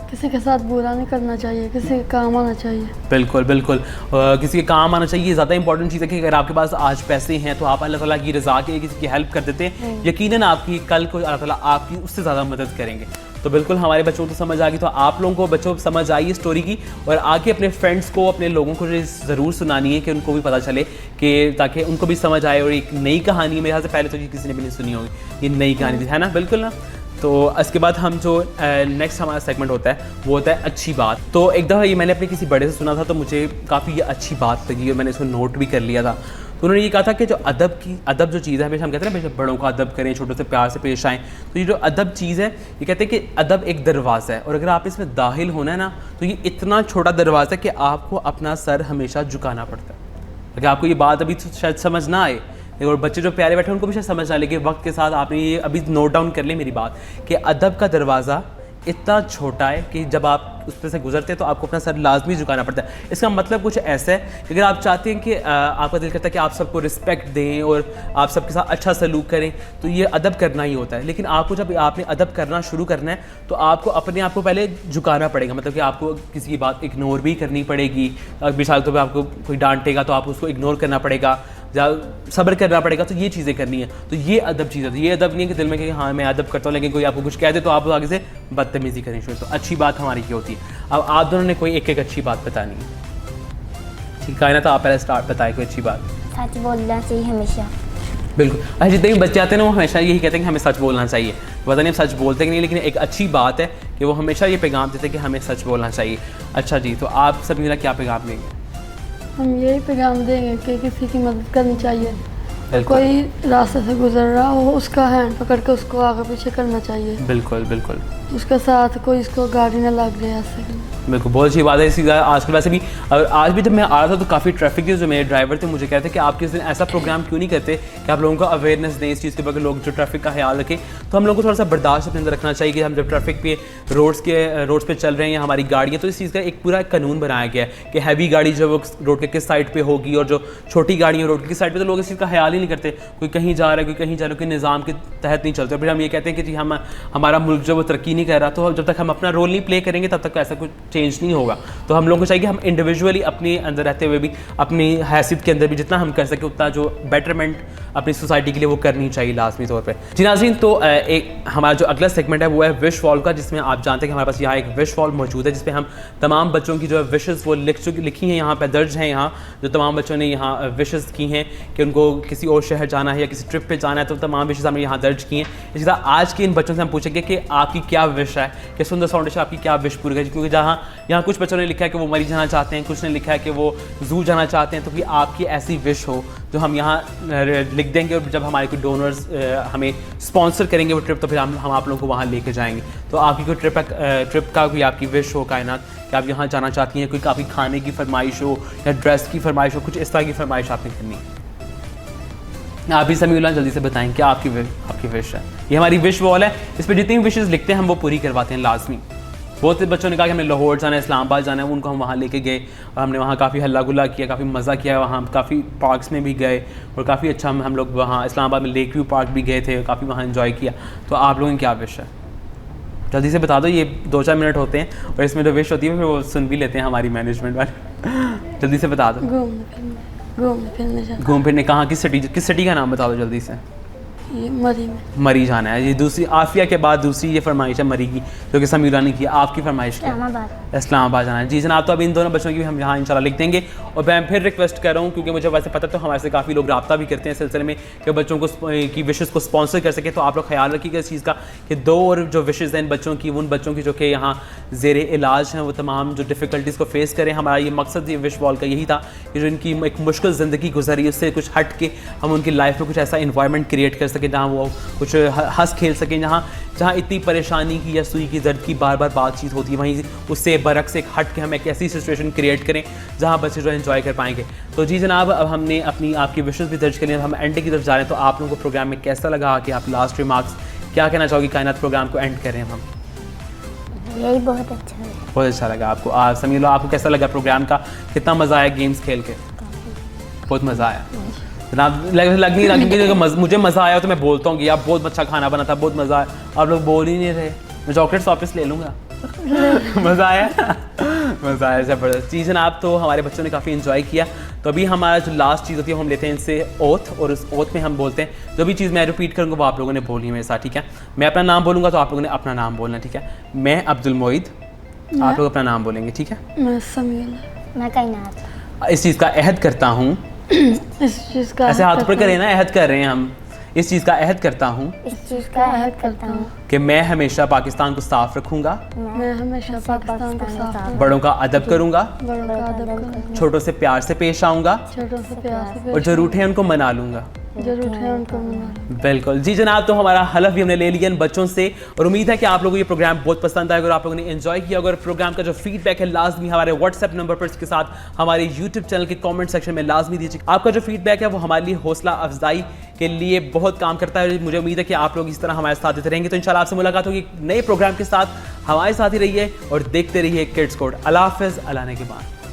किसी के साथ बुरा नहीं करना चाहिए, किसी के काम आना चाहिए। बिल्कुल बिल्कुल, किसी के काम आना चाहिए। ज़्यादा इंपॉर्टेंट चीज़ है कि अगर आपके पास आज पैसे हैं तो आप अल्लाह ताला की रज़ा के लिए किसी की हेल्प कर देते हैं, यकीनन आपकी कल को अल्लाह ताला आपकी उससे ज़्यादा मदद करेंगे। तो बिल्कुल हमारे बच्चों को तो समझ आ गई, तो आप लोगों को बच्चों को समझ आई स्टोरी की, और आगे अपने फ्रेंड्स को, अपने लोगों को ज़रूर सुनानी है कि उनको भी पता चले, कि ताकि उनको भी समझ आए। और एक नई कहानी, मेरे ख्याल से पहले तो ये किसी ने भी नहीं सुनी होगी, ये नई कहानी थी, है ना? बिल्कुल ना। तो इसके बाद हम जो नेक्स्ट हमारा सेगमेंट होता है वो होता है अच्छी बात। तो एक दफ़ा ये मैंने अपने किसी बड़े से सुना था, तो मुझे काफ़ी ये अच्छी बात लगी और मैंने इसको नोट भी कर लिया था। तो उन्होंने ये कहा था कि जो अदब जो चीज़ है, हमेशा हम कहते हैं ना हमेशा बड़ों का अदब करें, छोटों से प्यार से पेश आएँ। तो ये जो अदब चीज़ है, ये कहते हैं कि अदब एक दरवाज़ा है, और अगर आप इसमें दाखिल होना है ना, तो ये इतना छोटा दरवाज़ा है कि आपको अपना सर हमेशा झुकाना पड़ता है। अगर आपको ये बात अभी तो शायद समझ ना आए, और बच्चे जो प्यारे बैठे हैं उनको भी शायद समझ ना, लेकिन वक्त के साथ आपने ये अभी नोट डाउन कर ले मेरी बात, कि अदब का दरवाज़ा इतना छोटा है कि जब आप उस पर से गुजरते हैं तो आपको अपना सर लाजमी झुकाना पड़ता है। इसका मतलब कुछ ऐसा है कि अगर आप चाहते हैं कि आपका दिल करता है कि आप सबको रिस्पेक्ट दें और आप सबके साथ अच्छा सलूक करें, तो ये अदब करना ही होता है। लेकिन आपको जब आपने अदब करना शुरू करना है तो आपको अपने आप को पहले झुकाना पड़ेगा, मतलब कि आपको किसी की बात इग्नोर भी करनी पड़ेगी। मिसाल के तौर पर आपको कोई डांटेगा तो आपको उसको इग्नोर करना पड़ेगा, या सब्र करना पड़ेगा, तो ये चीज़ें करनी है। तो ये अदब चीज़ है। ये अदब नहीं है कि दिल में कि हाँ मैं अदब करता हूँ, लेकिन कोई आपको कुछ कह दे तो आप आगे से बदतमीज़ी करनी शुरू। तो अच्छी बात हमारी क्या होती है। अब आप दोनों ने कोई एक एक अच्छी बात बतानी है, ठीक है ना? तो आप पहले स्टार्ट बताएं कोई अच्छी बात। सच बोलना चाहिए हमेशा। बिल्कुल। अच्छा, जितने भी बच्चे आते हैं ना वो हमेशा यही कहते हैं कि हमें सच बोलना चाहिए। पता नहीं हम सच बोलते कि नहीं, लेकिन एक अच्छी बात है कि वो हमेशा ये पैगाम देते हैं कि हमें सच बोलना चाहिए। अच्छा जी, तो आप सब मेरा क्या पैगाम देंगे? हम यही पैगाम देंगे कि किसी की मदद करनी चाहिए। कोई रास्ते से गुजर रहा हो उसका हैंड पकड़ के उसको आगे पीछे करना चाहिए। बिल्कुल बिल्कुल। उसके साथ कोई इसको गाड़ी ना लग जाए ऐसे। बिल्कुल, बहुत अच्छी बात है। इसी आजकल वैसे भी, और आज भी जब मैं आ रहा था तो काफ़ी ट्रैफिक के जो मेरे ड्राइवर थे मुझे कहते कि आप किस दिन ऐसा प्रोग्राम क्यों नहीं करते कि आप लोगों को अवेयरनेस दें इस चीज़ के बारे, लोग जो ट्रैफिक का ख्याल रखें। तो हम लोगों को थोड़ा सा बर्दाश्त अपने अंदर रखना चाहिए कि हम जब ट्रैफिक पे रोड्स पे चल रहे हैं या हमारी गाड़ियाँ, तो इस चीज़ का एक पूरा कानून बनाया गया है कि हैवी गाड़ी जो वो रोड के किस साइड पर होगी और जो छोटी गाड़ियाँ रोड के किस साइड पर, तो लोग इस चीज़ का ख्याल ही नहीं करते। कोई कहीं जा रहा है, कोई कहीं जा रहा है, कोई निज़ाम के तहत नहीं चलते। फिर हम ये कहते हैं कि जी हमारा मुल्क जो वो तरक्की नहीं कर रहा, तो जब तक हम अपना रोल नहीं प्ले करेंगे तब तक ऐसा कुछ चेंज नहीं होगा। तो हम लोगों को चाहिए कि हम इंडिविजुअली अपने अंदर रहते हुए भी अपनी हैसियत के अंदर भी जितना हम कर सकें उतना जो बेटरमेंट अपनी सोसाइटी के लिए वो करनी चाहिए लाजमी तौर पे। जी नाज़रीन, तो एक हमारा जो अगला सेगमेंट है वो है विश वॉल का, जिसमें आप जानते हैं कि हमारे पास यहाँ एक विश वॉल मौजूद है जिसपे हम तमाम बच्चों की जो विशेज़ वो लिखी हैं, यहाँ पर दर्ज हैं। यहाँ जो तमाम बच्चों ने यहाँ विशेज़ की हैं कि उनको किसी और शहर जाना है या किसी ट्रिप पर जाना है, तो तमाम विशेज़ हमने यहाँ दर्ज की हैं। इसी तरह आज के इन बच्चों से हम पूछेंगे कि आपकी क्या विश है, कि सुंदर फाउंडेशन आपकी क्या विश पूरी है। क्योंकि जहाँ यहाँ कुछ बच्चों ने लिखा है कि वो मरी जाना चाहते हैं, कुछ ने लिखा है कि वो ज़ू जाना चाहते हैं। तो कि आपकी ऐसी विश हो जो हम यहाँ लिख देंगे, और जब हमारे कोई डोनर्स हमें स्पॉन्सर करेंगे वो ट्रिप, तो फिर हम आप लोगों को वहाँ लेके जाएंगे। तो आपकी कोई ट्रिप का कोई आपकी विश हो कायनात कि आप यहाँ जाना चाहती हैं, कोई काफ़ी खाने की फरमाइश हो या ड्रेस की फरमाइश हो, कुछ इस तरह की फरमाइश आपने करनी है। आप भी समीउल्लाह जल्दी से बताएं क्या आपकी विश है। ये हमारी विश वॉल है, इस पर जितनी भी विशेज़ लिखते हैं हम वो पूरी करवाते हैं लाजमी। बहुत से बच्चों ने कहा कि हमें लाहौर जाना है, इस्लामाबाद जाना है, उनको हम वहाँ लेके गए और हमने वहाँ काफ़ी हल्ला गुल्ला किया, काफ़ी मज़ा किया। वहाँ हम काफ़ी पार्क्स में भी गए और काफ़ी अच्छा हम लोग वहाँ इस्लामाबाद में लेक व्यू पार्क भी गए थे, काफ़ी वहाँ एंजॉय किया। तो आप लोगों की क्या विश है जल्दी से बता दो। ये 2-4 मिनट होते हैं और इसमें जो विश होती है फिर वो सुन भी लेते हैं हमारी मैनेजमेंट वाले। जल्दी से बता दो। घूम फिरने कहाँ, किस सिटी का नाम बता दो जल्दी से। ये मरी जाना है। ये दूसरी आफिया के बाद दूसरी ये फरमाइश है मरी की, जो कि समीरा ने की। आपकी फरमाइश क्या? इस्लामाबाद जाना है। जी जनाब, तो अब इन दोनों बच्चों की भी हम यहाँ इंशाल्लाह लिख देंगे। और मैं फिर रिक्वेस्ट कर रहा हूँ, क्योंकि मुझे वैसे पता तो हमारे से काफ़ी लोग रब्ता भी करते हैं सिलसिले में कि बच्चों को की विशेज़ को स्पॉन्सर कर सके। तो आप लोग ख्याल रखिएगा इस चीज़ का कि 2 और जो विशेज़ हैं इन बच्चों की, उन बच्चों की जो कि यहाँ ज़ेर इलाज हैं, वो तमाम जो डिफ़िकल्टीज़ को फेस करें। हमारा ये मकसद ये विश वॉल का यही था कि जो इनकी एक मुश्किल ज़िंदगी गुजरी उससे कुछ हट के हम उनकी लाइफ में कुछ ऐसा इन्वायरमेंट क्रिएट कर सकें जहाँ वो कुछ हंस खेल सकें, जहाँ इतनी परेशानी की या सुई की दर्द की बार बार बातचीत होती है, वहीं उससे बरक्स एक हट के हम एक ऐसी सिचुएशन क्रिएट करें जहाँ बच्चे जो एंजॉय कर पाएंगे। तो जी जनाब, अब हमने आपकी विशेज़ भी दर्ज कर लिया, हम एंड की तरफ जा रहे हैं। तो आप लोगों को प्रोग्राम में कैसा लगा, कि आप लास्ट रिमार्क्स क्या कहना चाहोगी कायनात प्रोग्राम को एंड करें हम? यही बहुत अच्छा है। बहुत अच्छा लगा आपको। समीर, आपको कैसा लगा प्रोग्राम का? कितना मज़ा आया गेम्स खेल के? बहुत मज़ा आया जनाब। लग नहीं रहा, क्योंकि मुझे मज़ा आया तो मैं बोलता हूँ कि आप बहुत अच्छा खाना बना था, बहुत मज़ा आया। आप लोग बोल ही नहीं रहे। मैं चॉकलेट्स वापस ले लूँगा। मज़ा आया? मज़ा आया, ज़बरदस्त। जी जनाब, तो हमारे बच्चों ने काफ़ी इन्जॉय किया। तो अभी हमारा जो लास्ट चीज़ होती है हम लेते हैं इनसे ओथ, और उस ओथ में हम बोलते हैं जो भी चीज़ मैं रिपीट करूँगा वो आप लोगों ने बोलनी है मेरे साथ, ठीक है? मैं अपना नाम बोलूँगा तो आप लोगों ने अपना नाम बोलना, ठीक है? मैं अब्दुल मोईद, आप लोग अपना नाम बोलेंगे, ठीक है? मैं समील। मैं कायनात। इस चीज़ का अहद करता हूँ, इस चीज़ का ऐसे हाथ ऊपर करें ना, अहद कर रहे हैं हम। इस चीज़ का अहद करता हूँ इस चीज़ का अहद करता हूँ कि मैं हमेशा पाकिस्तान को साफ रखूँगा, मैं हमेशा पाकिस्तान को साफ बड़ों का अदब करूँगा, बड़ों का अदब करूँगा, छोटों से प्यार से पेश आऊँगा, छोटों से प्यार से और जो रूठे हैं उनको मना लूँगा। जरूर है उनको मना। बिल्कुल जी जनाब, तो हमारा हलफ भी हमने ले लिया इन बच्चों से, और उम्मीद है कि आप लोगों को ये प्रोग्राम बहुत पसंद आएगा और आप लोगों ने एंजॉय किया। अगर प्रोग्राम का जो फीडबैक है लाजमी हमारे व्हाट्सएप नंबर पर, इसके साथ हमारे यूट्यूब चैनल के कमेंट सेक्शन में लाजमी दीजिए। आपका जो फीडबैक है वो हमारे लिए हौसला अफजाई के लिए बहुत काम करता है। मुझे उम्मीद है कि आप लोग इस तरह हमारे साथ देते रहेंगे। तो इंशाल्लाह आपसे मुलाकात होगी नए प्रोग्राम के साथ। हमारे साथ ही रहिए और देखते रहिए किड्स कोड। अल्लाह हाफ़िज़, अल्लाह ने के बाद।